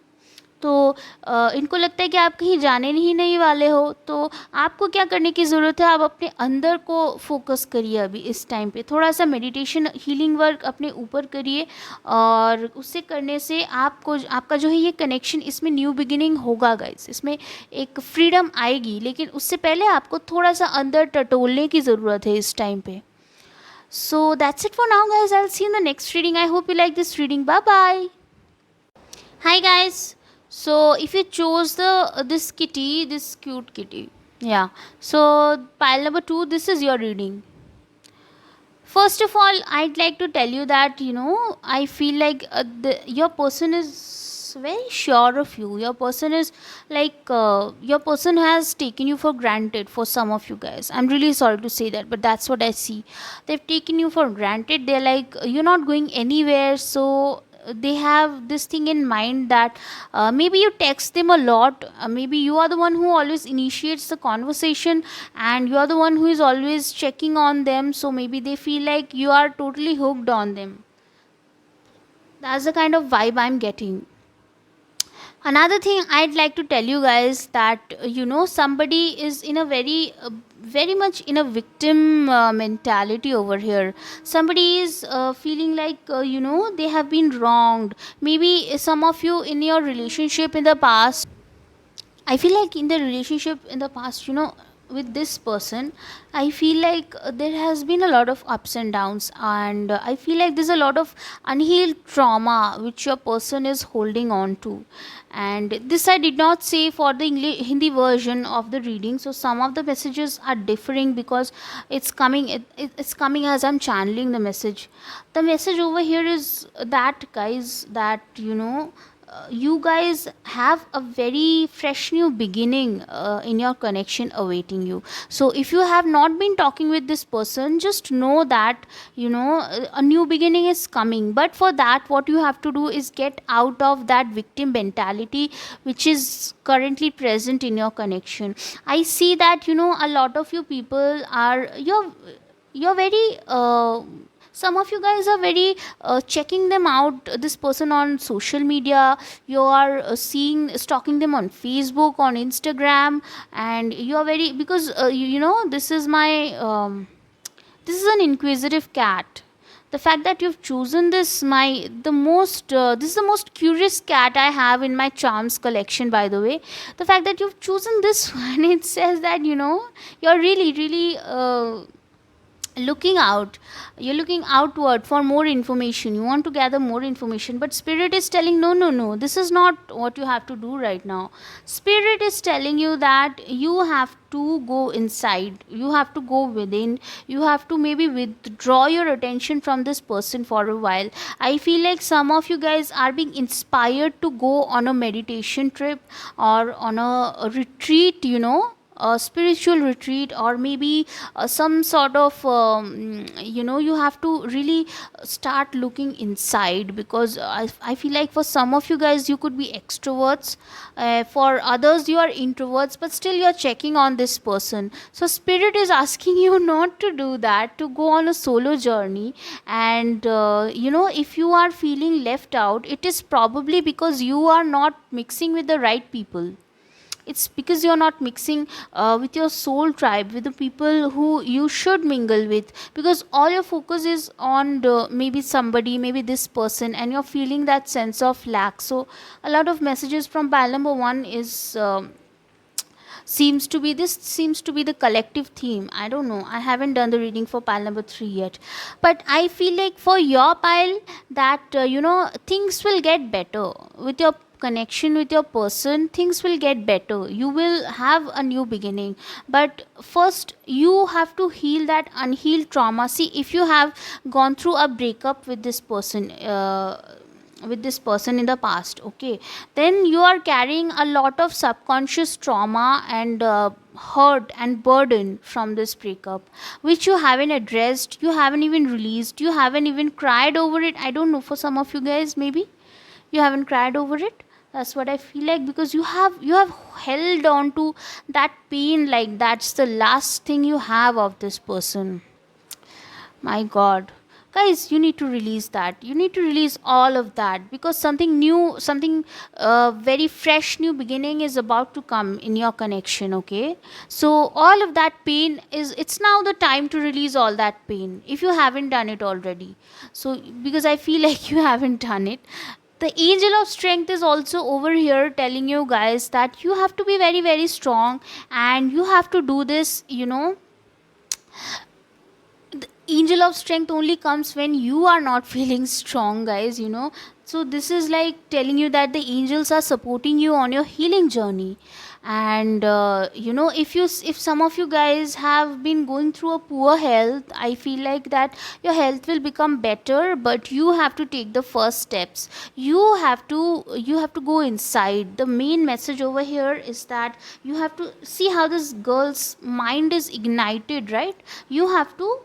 Speaker 1: तो इनको लगता है कि आप कहीं जाने ही नहीं वाले हो। तो आपको क्या करने की ज़रूरत है, आप अपने अंदर को फोकस करिए अभी इस टाइम पे। थोड़ा सा मेडिटेशन, हीलिंग वर्क अपने ऊपर करिए, और उससे करने से आपका जो है ये कनेक्शन, इसमें न्यू बिगिनिंग होगा गाइस, इसमें एक फ्रीडम आएगी। लेकिन उससे पहले आपको थोड़ा सा अंदर टटोलने की ज़रूरत है इस टाइम पे। So that's it for now guys, I'll see you in the next reading. I hope you like this reading. Bye bye. Hi guys. So if you chose this kitty, this cute kitty, yeah, so pile number 2, this is your reading. First of all, I'd like to tell you that I feel like your person is very sure of you. Your person is like your person has taken you for granted. For some of you guys, I'm really sorry to say that, but that's what I see. They've taken you for granted. They're like, you're not going anywhere, so they have this thing in mind that maybe you text them a lot, maybe you are the one who always initiates the conversation, and you are the one who is always checking on them, so maybe they feel like you are totally hooked on them. That's the kind of vibe I'm getting. Another thing I'd like to tell you guys, that somebody is in a very much in a victim mentality over here. Somebody is feeling like they have been wronged. Maybe some of you in your relationship in the past, I feel like in the relationship in the past, with this person, I feel like there has been a lot of ups and downs, and I feel like there's a lot of unhealed trauma which your person is holding on to. And this I did not say for the Hindi version of the reading, so some of the messages are differing because it's coming as I'm channeling the message. The message over here is that, guys, that you guys have a very fresh new beginning in your connection awaiting you. So if you have not been talking with this person, just know that a new beginning is coming. But for that, what you have to do is get out of that victim mentality which is currently present in your connection. I see that a lot of you people are you're very Some of you guys are very checking them out, this person on social media. You are seeing, stalking them on Facebook, on Instagram, and you are very, because you know, this is my this is an inquisitive cat. The fact that you've chosen this, my the most this is the most curious cat I have in my charms collection, by the way. The fact that you've chosen this one, it says that, you know, you're really really looking out, you're looking outward for more information, you want to gather more information, but spirit is telling, no, no, no, this is not what you have to do right now. Spirit is telling you that you have to go inside, you have to go within, you have to maybe withdraw your attention from this person for a while. I feel like some of you guys are being inspired to go on a meditation trip or on a retreat, you know, a spiritual retreat, or maybe some sort of you know, you have to really start looking inside, because I feel like for some of you guys you could be extroverts, for others you are introverts, but still you're checking on this person. So spirit is asking you not to do that, to go on a solo journey. And you know, if you are feeling left out, it is probably because you are not mixing with the right people. It's because you're not mixing with your soul tribe, with the people who you should mingle with, because all your focus is on maybe somebody, maybe this person, and you're feeling that sense of lack. So a lot of messages from pile number 1 is seems to be the collective theme. I don't know, I haven't done the reading for pile number 3 yet, but I feel like for your pile that you know, things will get better with your connection with your person. Things will get better, you will have a new beginning, but first you have to heal that unhealed trauma. See, if you have gone through a breakup with this person in the past, okay, then you are carrying a lot of subconscious trauma and hurt and burden from this breakup, which you haven't addressed, you haven't even released, you haven't even cried over it. I don't know, for some of you guys maybe you haven't cried over it. That's what I feel like, because you have held on to that pain, like that's the last thing you have of this person. My god, guys, you need to release that, you need to release all of that, because something new, something very fresh new beginning is about to come in your connection, okay? So all of that pain is, it's now the time to release all that pain, if you haven't done it already. So because I feel like you haven't done it, the angel of strength is also over here telling you guys that you have to be very very strong, and you have to do this, you know. The angel of strength only comes when you are not feeling strong, guys, you know. So this is like telling you that the angels are supporting you on your healing journey. And you know, if some of you guys have been going through a poor health, I feel like that your health will become better, but you have to take the first steps. You have to go inside. The main message over here is that you have to see how this girl's mind is ignited, right? You have to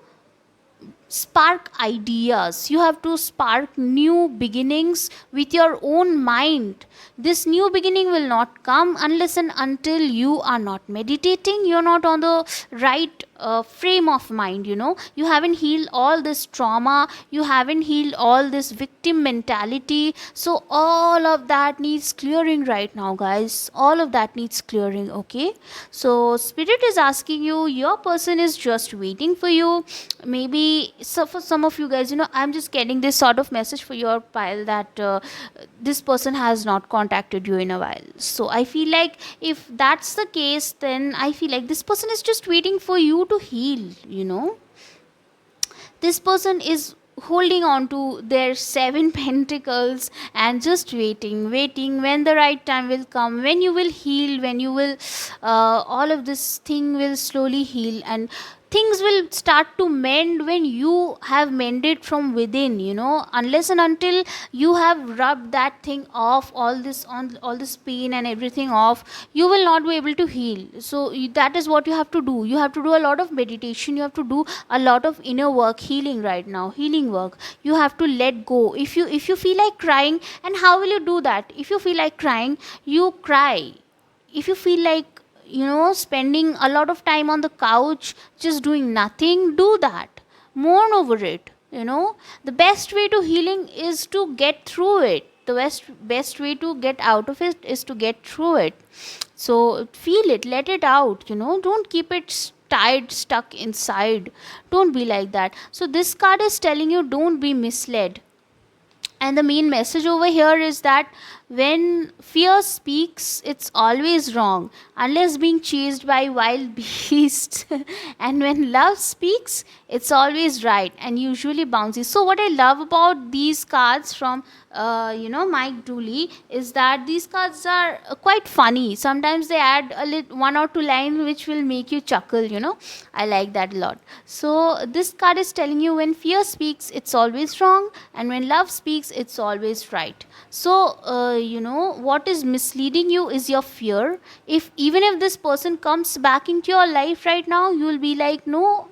Speaker 1: spark ideas, you have to spark new beginnings with your own mind. This new beginning will not come unless and until you are not meditating, you're not on the right frame of mind, you know. You haven't healed all this trauma, you haven't healed all this victim mentality. So all of that needs clearing right now, guys, all of that needs clearing, okay? So spirit is asking you, your person is just waiting for you. Maybe, so for some of you guys, you know, I'm just getting this sort of message for your pile that this person has not contacted you in a while. So I feel like if that's the case, then I feel like this person is just waiting for you to heal, you know. This person is holding on to their 7 pentacles and just waiting when the right time will come, when you will heal, when you will all of this thing will slowly heal, and things will start to mend when you have mended from within, you know. Unless and until you have rubbed that thing off, all this on all this pain and everything off, you will not be able to heal. So that is what you have to do. You have to do a lot of meditation, you have to do a lot of inner work, healing right now, healing work. You have to let go. If you feel like crying, and how will you do that? If you feel like crying, you cry. If you feel like, you know, spending a lot of time on the couch just doing nothing, do that, mourn over it, you know, the best way to healing is to get through it. The best way to get out of it is to get through it. So feel it, let it out, you know, don't keep it tied, stuck inside. Don't be like that. So this card is telling you, don't be misled. And the main message over here is that when fear speaks, it's always wrong, unless being chased by wild beasts. And when love speaks, it's always right and usually bouncy. So what I love about these cards from Mike Dooley is that these cards are quite funny. Sometimes they add one or two lines which will make you chuckle, you know. I like that a lot. So this card is telling you, when fear speaks, it's always wrong, and when love speaks, it's always right. So what is misleading you is your fear. Even if this person comes back into your life right now, you will be like, no,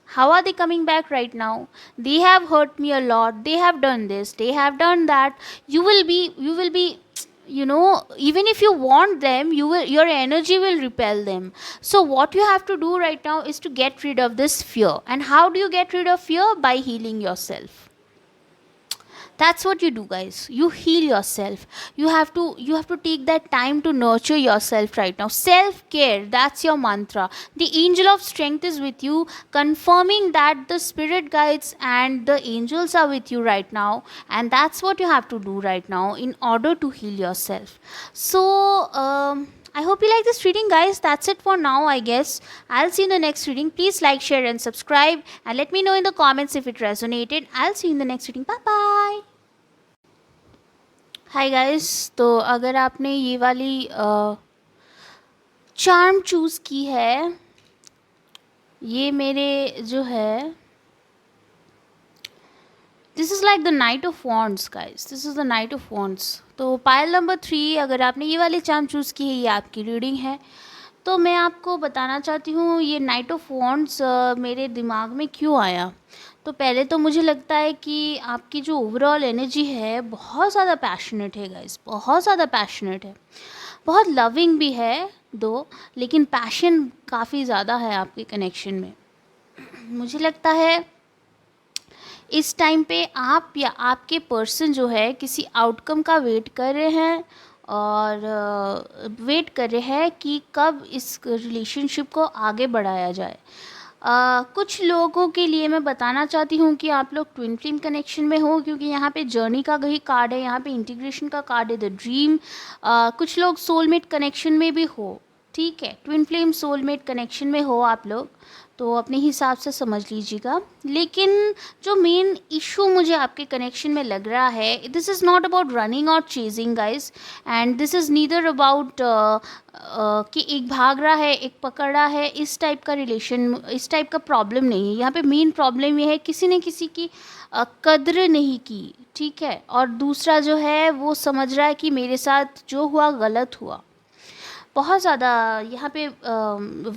Speaker 1: how are they coming back right now? They have hurt me a lot, they have done this, they have done that. You will be even if you want them, your energy will repel them. So what you have to do right now is to get rid of this fear. And how do you get rid of fear? By healing yourself. That's what you do, guys. You heal yourself. You have to take that time to nurture yourself right now. Self care, that's your mantra. The angel of strength is with you, confirming that the spirit guides and the angels are with you right now. And that's what you have to do right now in order to heal yourself. So I hope you like this reading, guys. That's it for now, I guess. I'll see you in the next reading. Please like, share and subscribe, and let me know in the comments if it resonated. I'll see you in the next reading. Bye bye. Hi guys, तो अगर आपने ये वाली charm choose की है, ये मेरे जो है, this is like the night of wands guys, this is the night of wands. तो पायल नंबर 3, अगर आपने ये वाली चार्म चूज़ की है, ये आपकी रीडिंग है. तो मैं आपको बताना चाहती हूँ, ये नाइट ऑफ वॉन्ड्स मेरे दिमाग में क्यों आया. तो पहले तो मुझे लगता है कि आपकी जो ओवरऑल एनर्जी है बहुत ज़्यादा पैशनेट है गाइस, बहुत ज़्यादा पैशनेट है, बहुत लविंग भी है दो, लेकिन पैशन काफ़ी ज़्यादा है आपके कनेक्शन में. मुझे लगता है इस टाइम पे आप या आपके पर्सन जो है किसी आउटकम का वेट कर रहे हैं, और वेट कर रहे हैं कि कब इस रिलेशनशिप को आगे बढ़ाया जाए. कुछ लोगों के लिए मैं बताना चाहती हूँ कि आप लोग ट्विन फ्लेम कनेक्शन में हो, क्योंकि यहाँ पे जर्नी का ही कार्ड है, यहाँ पे इंटीग्रेशन का कार्ड है, द ड्रीम. कुछ लोग सोलमेट कनेक्शन में भी हो, ठीक है, ट्विन फ्लेम सोलमेट कनेक्शन में हो आप लोग, तो अपने हिसाब से समझ लीजिएगा. लेकिन जो मेन इशू मुझे आपके कनेक्शन में लग रहा है, this is not about running और chasing guys, and this is neither about कि एक भाग रहा है एक पकड़ रहा है, इस टाइप का रिलेशन, इस टाइप का प्रॉब्लम नहीं है. यहाँ पे मेन प्रॉब्लम ये है, किसी ने किसी की कद्र नहीं की, ठीक है, और दूसरा जो है वो समझ रहा है कि मेरे साथ जो हुआ गलत हुआ. बहुत ज़्यादा यहाँ पे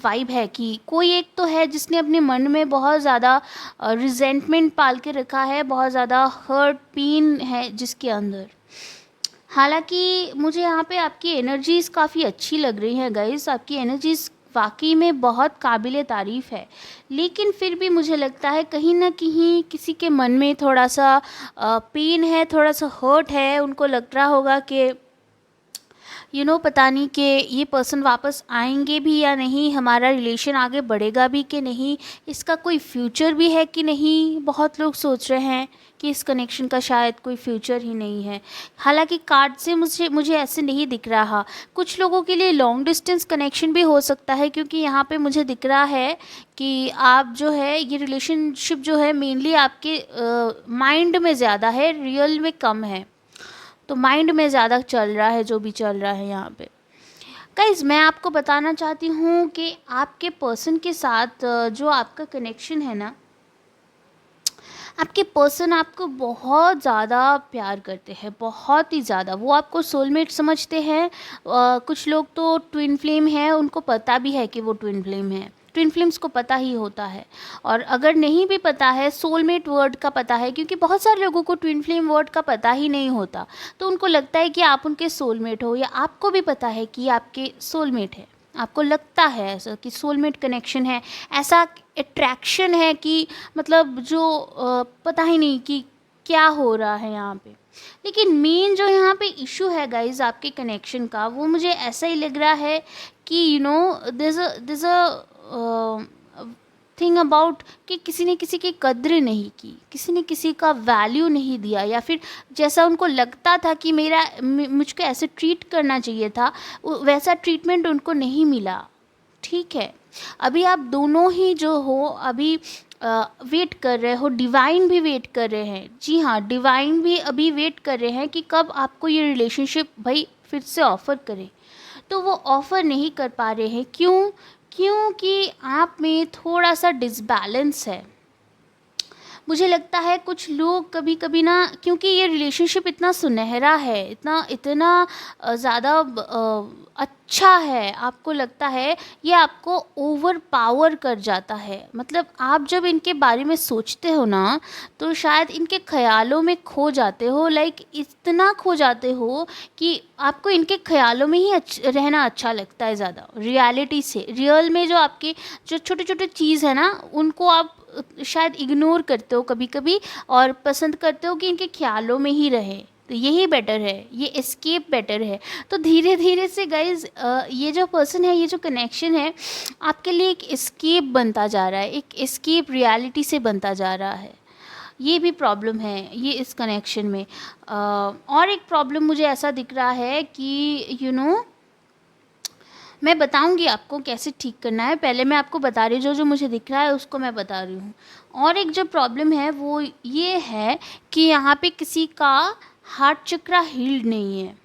Speaker 1: वाइब है कि कोई एक तो है जिसने अपने मन में बहुत ज़्यादा रिजेंटमेंट पाल के रखा है, बहुत ज़्यादा हर्ट पेन है जिसके अंदर. हालांकि मुझे यहाँ पे आपकी एनर्जीज़ काफ़ी अच्छी लग रही हैं गाइस, आपकी एनर्जीज़ वाकई में बहुत काबिल तारीफ़ है, लेकिन फिर भी मुझे लगता है कहीं ना कहीं किसी के मन में थोड़ा सा पेन है, थोड़ा सा हर्ट है. उनको लग रहा होगा कि पता नहीं कि ये पर्सन वापस आएंगे भी या नहीं, हमारा रिलेशन आगे बढ़ेगा भी कि नहीं, इसका कोई फ्यूचर भी है कि नहीं. बहुत लोग सोच रहे हैं कि इस कनेक्शन का शायद कोई फ्यूचर ही नहीं है. हालांकि कार्ड से मुझे ऐसे नहीं दिख रहा. कुछ लोगों के लिए लॉन्ग डिस्टेंस कनेक्शन भी हो सकता है, क्योंकि यहाँ पे मुझे दिख रहा है कि आप जो है ये रिलेशनशिप जो है मेनली आपके माइंड में ज़्यादा है, रियल में कम है. तो माइंड में ज़्यादा चल रहा है जो भी चल रहा है यहाँ पे. गाइस, मैं आपको बताना चाहती हूँ कि आपके पर्सन के साथ जो आपका कनेक्शन है ना, आपके पर्सन आपको बहुत ज़्यादा प्यार करते हैं, बहुत ही ज़्यादा. वो आपको सोलमेट समझते हैं. कुछ लोग तो ट्विन फ्लेम है, उनको पता भी है कि वो ट्विन फ्लेम है. ट्विन फ्लेम्स को पता ही होता है, और अगर नहीं भी पता है, सोलमेट वर्ड का पता है, क्योंकि बहुत सारे लोगों को ट्विन फ्लेम वर्ड का पता ही नहीं होता. तो उनको लगता है कि आप उनके सोलमेट हो, या आपको भी पता है कि आपके सोलमेट है. आपको लगता है ऐसा कि सोलमेट कनेक्शन है, ऐसा अट्रैक्शन है कि मतलब जो पता ही नहीं कि क्या हो रहा है यहाँ पे। लेकिन मेन जो यहाँ पे इशू है गाइज आपके कनेक्शन का, वो मुझे ऐसा ही लग रहा है कि दिस अ थिंग अबाउट कि किसी ने किसी की कद्र नहीं की, किसी ने किसी का वैल्यू नहीं दिया, या फिर जैसा उनको लगता था कि मुझको ऐसे ट्रीट करना चाहिए था, वैसा ट्रीटमेंट उनको नहीं मिला। ठीक है, अभी आप दोनों ही जो हो अभी वेट कर रहे हो, डिवाइन भी वेट कर रहे हैं। जी हाँ, डिवाइन भी अभी वेट कर रहे हैं कि कब आपको ये रिलेशनशिप भाई फिर से ऑफ़र करे। तो वो ऑफ़र नहीं कर पा रहे हैं, क्यों? क्योंकि आप में थोड़ा सा डिसबैलेंस है। मुझे लगता है कुछ लोग कभी कभी ना, क्योंकि ये रिलेशनशिप इतना सुनहरा है, इतना इतना ज़्यादा अच्छा है, आपको लगता है ये आपको ओवर पावर कर जाता है। मतलब आप जब इनके बारे में सोचते हो ना, तो शायद इनके ख़यालों में खो जाते हो, लाइक इतना खो जाते हो कि आपको इनके ख़यालों में ही रहना अच्छा लगता है ज़्यादा रियलिटी से। रियल में जो आपके जो छोटे छोटे चीज़ है ना, उनको आप शायद इग्नोर करते हो कभी कभी, और पसंद करते हो कि इनके ख्यालों में ही रहे। तो यही बेटर है, ये एस्केप बेटर है। तो धीरे धीरे से गाइज ये जो पर्सन है, ये जो कनेक्शन है, आपके लिए एक एस्केप बनता जा रहा है, एक एस्केप रियलिटी से बनता जा रहा है। ये भी प्रॉब्लम है ये इस कनेक्शन में। और एक प्रॉब्लम मुझे ऐसा दिख रहा है कि मैं बताऊंगी आपको कैसे ठीक करना है। पहले मैं आपको बता रही हूँ जो मुझे दिख रहा है उसको मैं बता रही हूँ। और एक जो प्रॉब्लम है वो ये है कि यहाँ पे किसी का हार्ट चक्रा हील्ड नहीं है।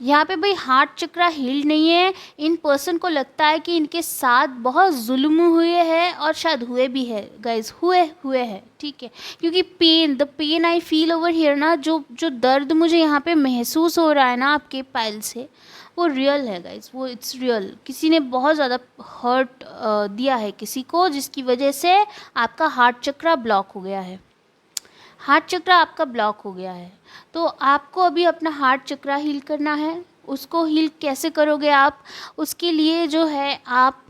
Speaker 1: यहाँ पे भाई हार्ट चक्रा हील्ड नहीं है। इन पर्सन को लगता है कि इनके साथ बहुत जुल्म हुए हैं, और शायद हुए भी है गाइज, हुए हैं। ठीक है, क्योंकि the pain I feel over here ना, जो दर्द मुझे यहाँ पे महसूस हो रहा है ना आपके पाइल से, वो रियल है गाइज, वो इट्स रियल। किसी ने बहुत ज़्यादा हर्ट दिया है किसी को, जिसकी वजह से आपका हार्ट चक्रा ब्लॉक हो गया है। हार्ट चक्रा आपका ब्लॉक हो गया है, तो आपको अभी अपना हार्ट चक्रा हील करना है। उसको हील कैसे करोगे आप? उसके लिए जो है आप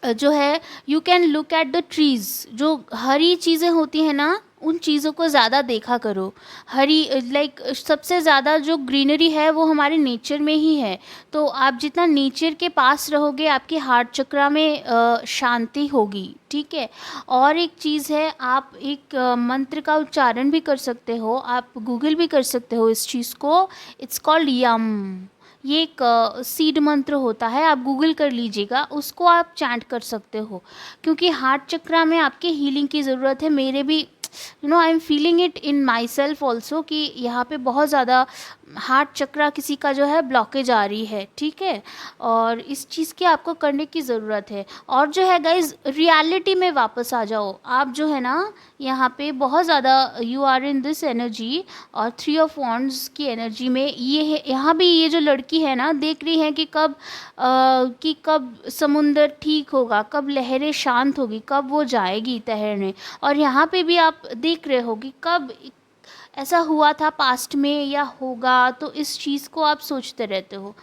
Speaker 1: जो है you can look at the trees. जो हरी चीज़ें होती हैं ना, उन चीज़ों को ज़्यादा देखा करो। हरी लाइक सबसे ज़्यादा जो ग्रीनरी है वो हमारे नेचर में ही है। तो आप जितना नेचर के पास रहोगे, आपके हार्ट चक्रा में शांति होगी। ठीक है, और एक चीज़ है, आप एक मंत्र का उच्चारण भी कर सकते हो, आप गूगल भी कर सकते हो इस चीज़ को। इट्स कॉल्ड यम। ये एक सीड मंत्र होता है, आप गूगल कर लीजिएगा, उसको आप चैंट कर सकते हो। क्योंकि हार्ट चक्रा में आपके हीलिंग की ज़रूरत है। मेरे भी I am feeling it in my self also कि यहाँ पे बहुत ज़्यादा हार्ट चक्रा किसी का जो है ब्लॉकेज आ रही है। ठीक है, और इस चीज़ की आपको करने की ज़रूरत है। और जो है गाइज, रियलिटी में वापस आ जाओ। आप जो है ना यहाँ पे बहुत ज़्यादा you are in this energy, और 3 ऑफ वॉन्ड्स की एनर्जी में ये है। यहाँ भी ये जो लड़की है ना, देख रही है कि कब समुंदर ठीक होगा, कब लहरें शांत होगी, कब वो जाएगी तैरने। और यहाँ पे भी आप देख रहे हो कि कब ऐसा हुआ था पास्ट में या होगा, तो इस चीज़ को आप सोचते रहते हो।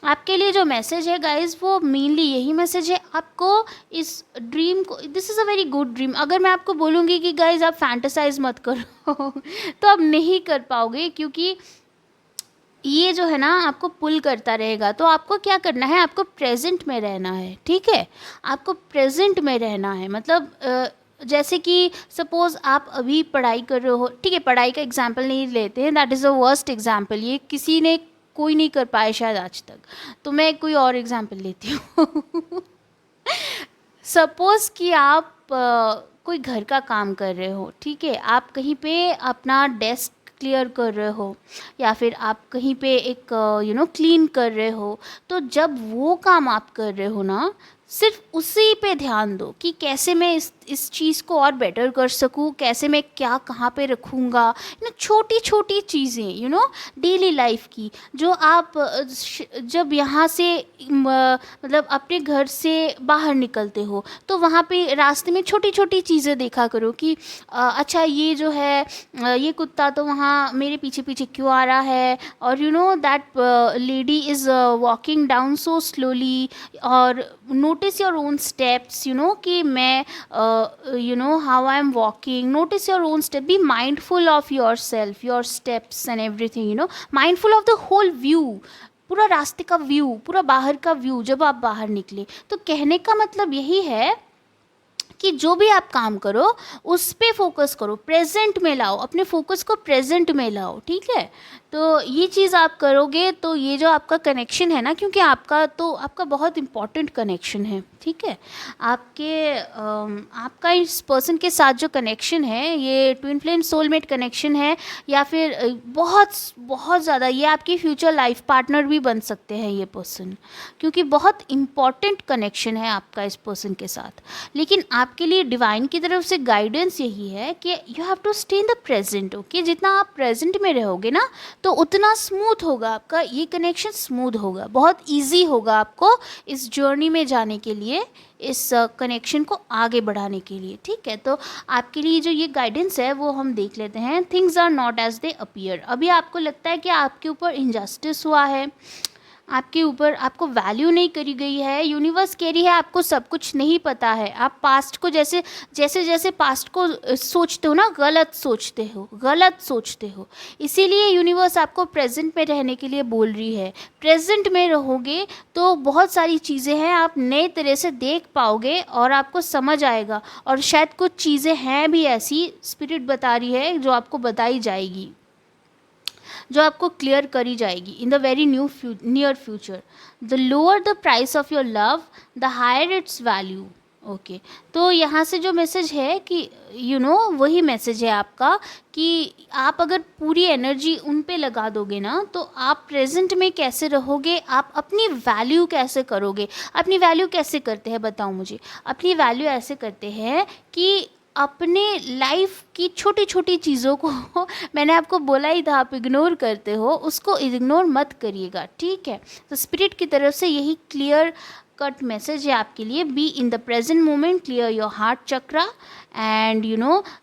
Speaker 1: आपके लिए जो मैसेज है गाइज, वो मेनली यही मैसेज है आपको। इस ड्रीम को, this is a very good dream. अगर मैं आपको बोलूँगी कि गाइज आप फैंटेसाइज मत करो तो आप नहीं कर पाओगे, क्योंकि ये जो है ना आपको पुल करता रहेगा। तो आपको क्या करना है, आपको प्रेजेंट में रहना है। ठीक है, आपको प्रेजेंट में रहना है। मतलब जैसे कि सपोज़ आप अभी पढ़ाई कर रहे हो। ठीक है, पढ़ाई का एग्जाम्पल नहीं लेते हैं, that is a worst example. ये किसी ने कोई नहीं कर पाया शायद आज तक, तो मैं कोई और एग्जाम्पल लेती हूँ सपोज़ कि आप कोई घर का काम कर रहे हो। ठीक है, आप कहीं पे अपना डेस्क क्लियर कर रहे हो, या फिर आप कहीं पे एक क्लीन कर रहे हो। तो जब वो काम आप कर रहे हो ना, सिर्फ उसी पे ध्यान दो कि कैसे मैं इस चीज़ को और बेटर कर सकूँ, कैसे मैं क्या कहाँ पे रखूँगा, छोटी छोटी चीज़ें डेली लाइफ की, जो आप जब यहाँ से मतलब अपने घर से बाहर निकलते हो तो वहाँ पे रास्ते में छोटी छोटी चीज़ें देखा करो कि अच्छा ये जो है ये कुत्ता तो वहाँ मेरे पीछे पीछे क्यों आ रहा है, और that lady is walking down so slowly, और notice your own steps, कि मैं how I am walking, notice your own step, be mindful of yourself, your steps and everything, mindful of the whole view, पूरा रास्ते का view, पूरा बाहर का view जब आप बाहर निकले। तो कहने का मतलब यही है कि जो भी आप काम करो उस पे फोकस करो, प्रेजेंट में लाओ, अपने फोकस को प्रेजेंट में लाओ, ठीक है। तो ये चीज़ आप करोगे तो ये जो आपका कनेक्शन है ना, क्योंकि आपका बहुत इम्पॉर्टेंट कनेक्शन है, ठीक है। आपका इस पर्सन के साथ जो कनेक्शन है, ये ट्विन फ्लेम सोलमेट कनेक्शन है, या फिर बहुत बहुत ज़्यादा ये आपकी फ्यूचर लाइफ पार्टनर भी बन सकते हैं ये पर्सन, क्योंकि बहुत इम्पॉर्टेंट कनेक्शन है आपका इस पर्सन के साथ। लेकिन आपके लिए डिवाइन की तरफ से गाइडेंस यही है कि you have to stay in the present, okay. जितना आप प्रेजेंट में रहोगे ना तो उतना स्मूथ होगा आपका ये कनेक्शन, स्मूथ होगा, बहुत इजी होगा आपको इस जर्नी में जाने के लिए, इस कनेक्शन को आगे बढ़ाने के लिए, ठीक है। तो आपके लिए जो ये गाइडेंस है वो हम देख लेते हैं। Things are not as they appear. अभी आपको लगता है कि आपके ऊपर इनजस्टिस हुआ है, आपके ऊपर आपको वैल्यू नहीं करी गई है, यूनिवर्स कह रही है आपको सब कुछ नहीं पता है, आप पास्ट को जैसे जैसे पास्ट को सोचते हो ना, गलत सोचते हो। इसीलिए यूनिवर्स आपको प्रेजेंट में रहने के लिए बोल रही है। प्रेजेंट में रहोगे तो बहुत सारी चीज़ें हैं आप नए तरह से देख पाओगे और आपको समझ आएगा, और शायद कुछ चीज़ें हैं भी ऐसी स्पिरिट बता रही है जो आपको बताई जाएगी, जो आपको क्लियर करी जाएगी in the very near future. The lower the price of your love the higher its value, okay. तो यहाँ से जो मैसेज है कि वही मैसेज है आपका कि आप अगर पूरी एनर्जी उन पे लगा दोगे ना तो आप प्रेजेंट में कैसे रहोगे, आप अपनी वैल्यू कैसे करोगे। अपनी वैल्यू कैसे करते हैं बताओ मुझे। अपनी वैल्यू ऐसे करते हैं कि अपने लाइफ की छोटी छोटी चीज़ों को मैंने आपको बोला ही था आप इग्नोर करते हो, उसको इग्नोर मत करिएगा, ठीक है। तो स्पिरिट की तरफ से यही क्लियर कट मैसेज है आपके लिए। Be in the present moment, clear your heart chakra, and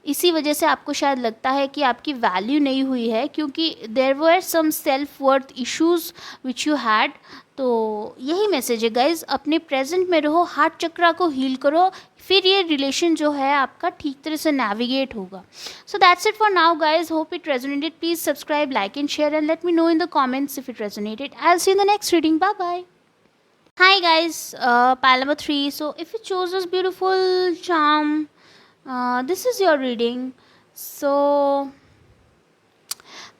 Speaker 1: इसी वजह से आपको शायद लगता है कि आपकी वैल्यू नहीं हुई है, क्योंकि there were some self worth issues which you had. तो यही मैसेज है गाइज, अपने प्रेजेंट में रहो, हार्ट चक्रा को हील करो, फिर ये रिलेशन जो है आपका ठीक तरह से नेविगेट होगा। So that's it for now guys, hope it resonated. Please subscribe, like and share, and let me know in the comments if it resonated. I will see in the next reading, bye bye. Hi guys, pile number 3. So if you chose this beautiful charm, this is your reading. So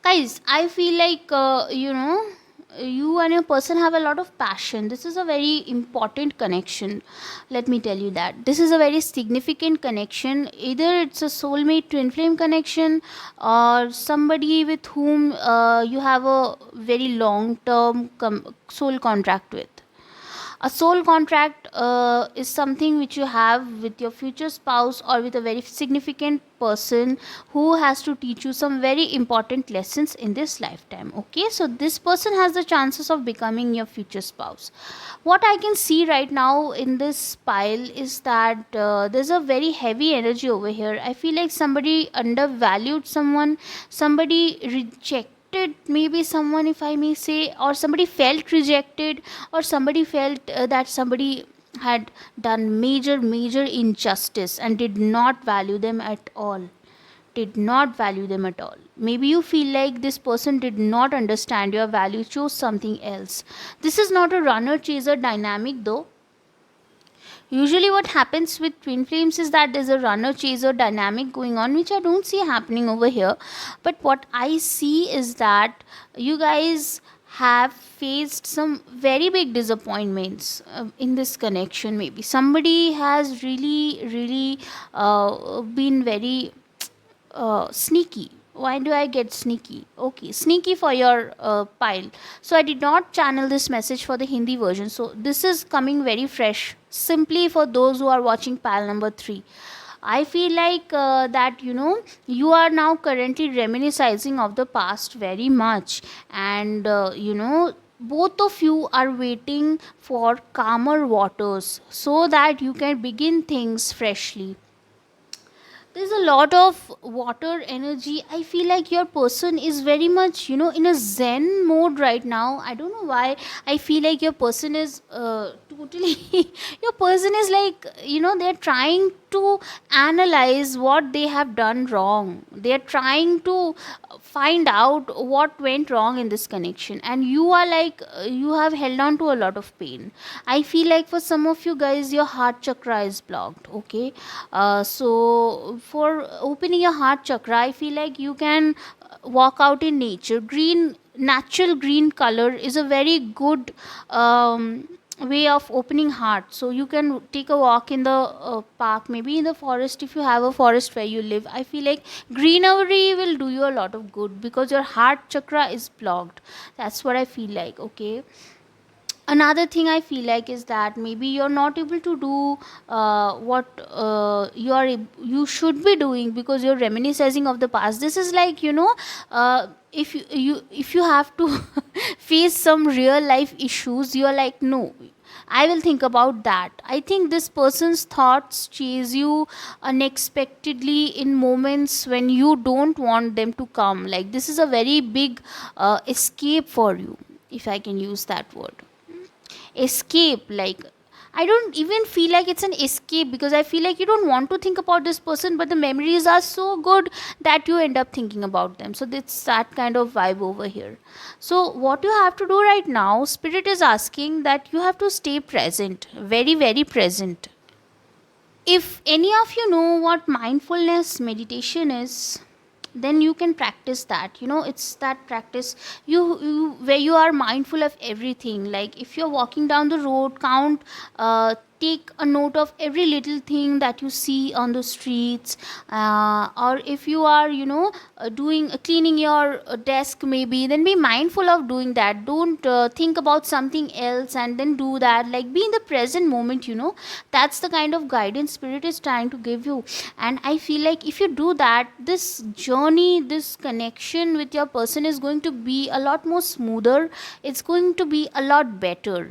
Speaker 1: guys, I feel like you and your person have a lot of passion. This is a very important connection. Let me tell you that this is a very significant connection. Either it's a soulmate twin flame connection, or somebody with whom you have a very long term soul contract with. A soul contract is something which you have with your future spouse or with a very significant person who has to teach you some very important lessons in this lifetime, okay. So this person has the chances of becoming your future spouse. What I can see right now in this pile is that there's a very heavy energy over here. I feel like somebody undervalued someone, somebody rejected maybe someone, if I may say, or somebody felt rejected, or somebody felt that somebody had done major injustice and did not value them at all. Maybe you feel like this person did not understand your value, chose something else. This is not a runner chaser dynamic though. Usually what happens with twin flames is that there's a runner chaser dynamic going on, which I don't see happening over here. But what I see is that you guys have faced some very big disappointments in this connection. Maybe somebody has really been very sneaky. Why do I get sneaky? Okay, sneaky for your pile. So I did not channel this message for the Hindi version, so this is coming very fresh simply for those who are watching pile number 3. I feel like that you are now currently reminiscing of the past very much, and both of you are waiting for calmer waters so that you can begin things freshly. There's a lot of water energy. I feel like your person is very much in a zen mode right now. I don't know why. I feel like your person is totally your person is like they're trying to analyze what they have done wrong. They're trying to find out what went wrong in this connection, and you are like you have held on to a lot of pain. I feel like for some of you guys your heart chakra is blocked. Okay, so for opening your heart chakra, I feel like you can walk out in nature. Green, natural green color is a very good way of opening heart. So you can take a walk in the park, maybe in the forest, if you have a forest where you live. I feel like greenery will do you a lot of good because your heart chakra is blocked. That's what I feel like. Okay, another thing I feel like is that maybe you're not able to do what you should be doing because you're reminiscing of the past. This is like if you have to face some real life issues, you're like, no, I will think about that. I think this person's thoughts chase you unexpectedly in moments when you don't want them to come. Like, this is a very big escape for you, if I can use that word. Escape, like, I don't even feel like it's an escape because I feel like you don't want to think about this person, but the memories are so good that you end up thinking about them. So it's that kind of vibe over here. So what you have to do right now, spirit is asking that you have to stay present, very very present. If any of you know what mindfulness meditation is, then you can practice that. It's that practice, where you are mindful of everything. Like, if you're walking down the road, count, take a note of every little thing that you see on the streets, or if you are doing cleaning your desk maybe, then be mindful of doing that. Don't think about something else and then do that. Like, be in the present moment. That's the kind of guidance spirit is trying to give you. And I feel like if you do that, this journey, this connection with your person is going to be a lot more smoother. It's going to be a lot better.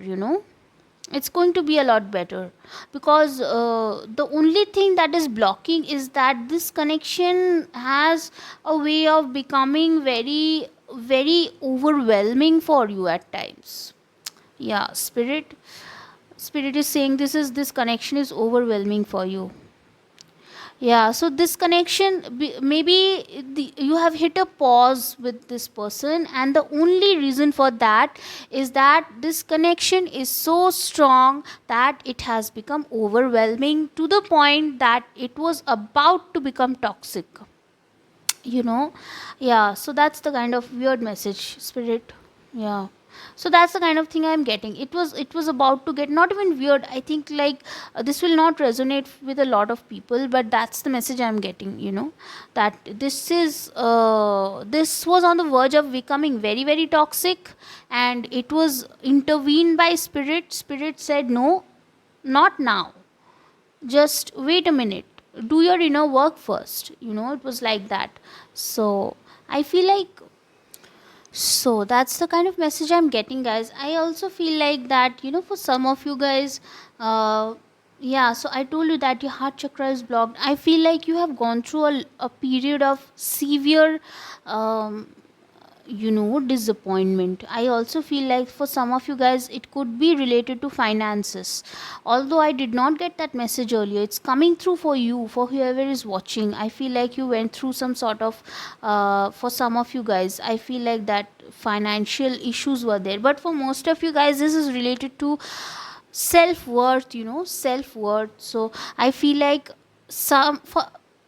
Speaker 1: It's going to be a lot better because the only thing that is blocking is that this connection has a way of becoming very very overwhelming for you at times. Yeah, spirit is saying this connection is overwhelming for you. Yeah, so this connection, maybe you have hit a pause with this person, and the only reason for that is that this connection is so strong that it has become overwhelming to the point that it was about to become toxic. you know yeah, so that's the kind of weird message, spirit. Yeah, so that's the kind of thing I'm getting. It was about to get not even weird. I think, like, this will not resonate with a lot of people, but that's the message I'm getting. That this was on the verge of becoming very very toxic, and it was intervened by spirit said, no, not now, just wait a minute, do your inner work first. It was like that. So I feel like, so that's the kind of message I'm getting, guys. I also feel like that, for some of you guys, yeah, so I told you that your heart chakra is blocked. I feel like you have gone through a period of severe um, disappointment. I also feel like for some of you guys it could be related to finances. Although I did not get that message earlier, it's coming through for you, for whoever is watching. I feel like you went through some sort of for some of you guys, I feel like that financial issues were there, but for most of you guys this is related to self-worth. Self-worth. So I feel like some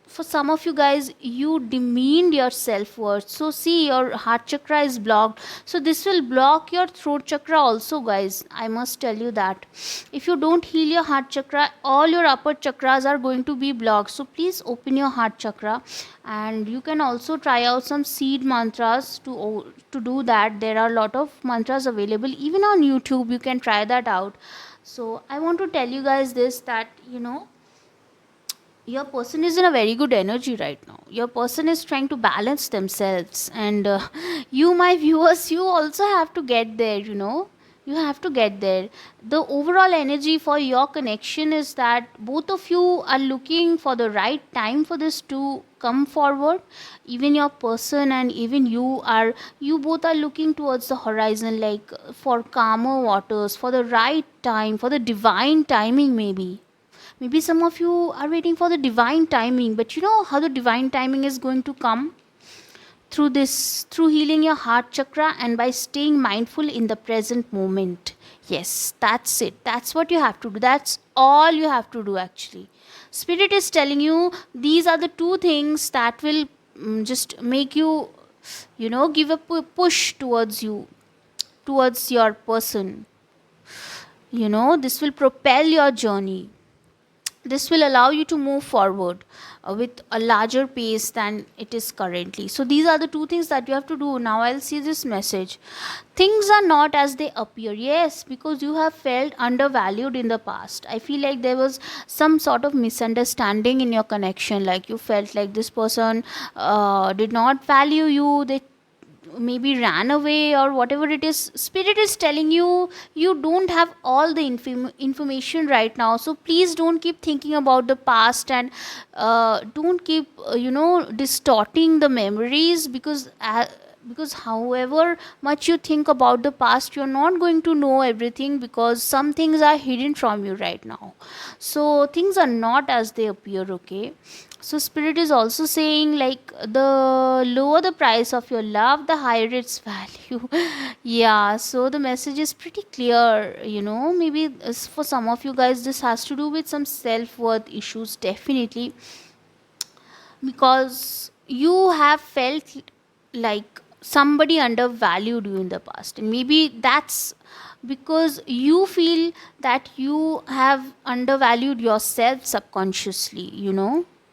Speaker 1: for some of you guys, you demeaned your self-worth. So see, your heart chakra is blocked, so this will block your throat chakra also, guys. I must tell you that if you don't heal your heart chakra, all your upper chakras are going to be blocked. So please open your heart chakra, and you can also try out some seed mantras to do that. There are a lot of mantras available even on YouTube, you can try that out. So I want to tell you guys this, that your person is in a very good energy right now. Your person is trying to balance themselves, and you, my viewers, you also have to get there. You have to get there. The overall energy for your connection is that both of you are looking for the right time for this to come forward. Even your person and even you both are looking towards the horizon, like for calmer waters, for the right time, for the divine timing. Maybe some of you are waiting for the divine timing, but you know how the divine timing is going to come? Through healing your heart chakra and by staying mindful in the present moment. Yes, that's it. That's what you have to do. That's all you have to do, actually. Spirit is telling you these are the two things that will just make you, give a push towards you, towards your person. This will propel your journey. This will allow you to move forward with a larger pace than it is currently. So these are the two things that you have to do. Now I'll see this message. Things are not as they appear. Yes, because you have felt undervalued in the past. I feel like there was some sort of misunderstanding in your connection, like you felt like this person did not value you. They maybe ran away or whatever it is. Spirit is telling you you don't have all the information right now, so please don't keep thinking about the past, and don't keep distorting the memories, because however much you think about the past, you're not going to know everything, because some things are hidden from you right now. So things are not as they appear, okay? So spirit is also saying, like, the lower the price of your love, the higher its value. Yeah, so the message is pretty clear. Maybe for some of you guys this has to do with some self-worth issues, definitely, because you have felt like somebody undervalued you in the past, and maybe that's because you feel that you have undervalued yourself subconsciously.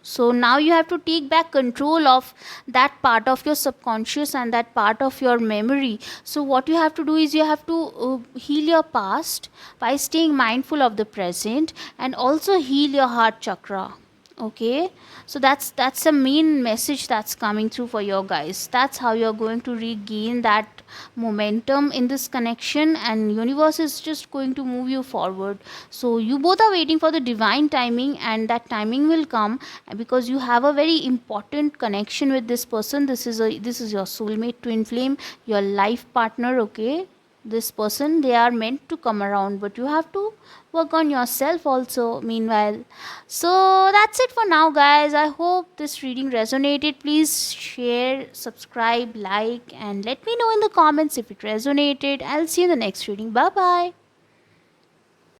Speaker 1: So now you have to take back control of that part of your subconscious and that part of your memory. So what you have to do is you have to heal your past by staying mindful of the present, and also heal your heart chakra. Okay, so that's the main message that's coming through for your guys. That's how you're going to regain that momentum in this connection, and universe is just going to move you forward. So you both are waiting for the divine timing, and that timing will come because you have a very important connection with this person. This is your soulmate, twin flame, your life partner. Okay, this person, they are meant to come around, but you have to work on yourself also meanwhile. So that's it for now, guys. I hope this reading resonated. Please share, subscribe, like, and let me know in the comments if it resonated. I'll see you in the next reading. Bye bye.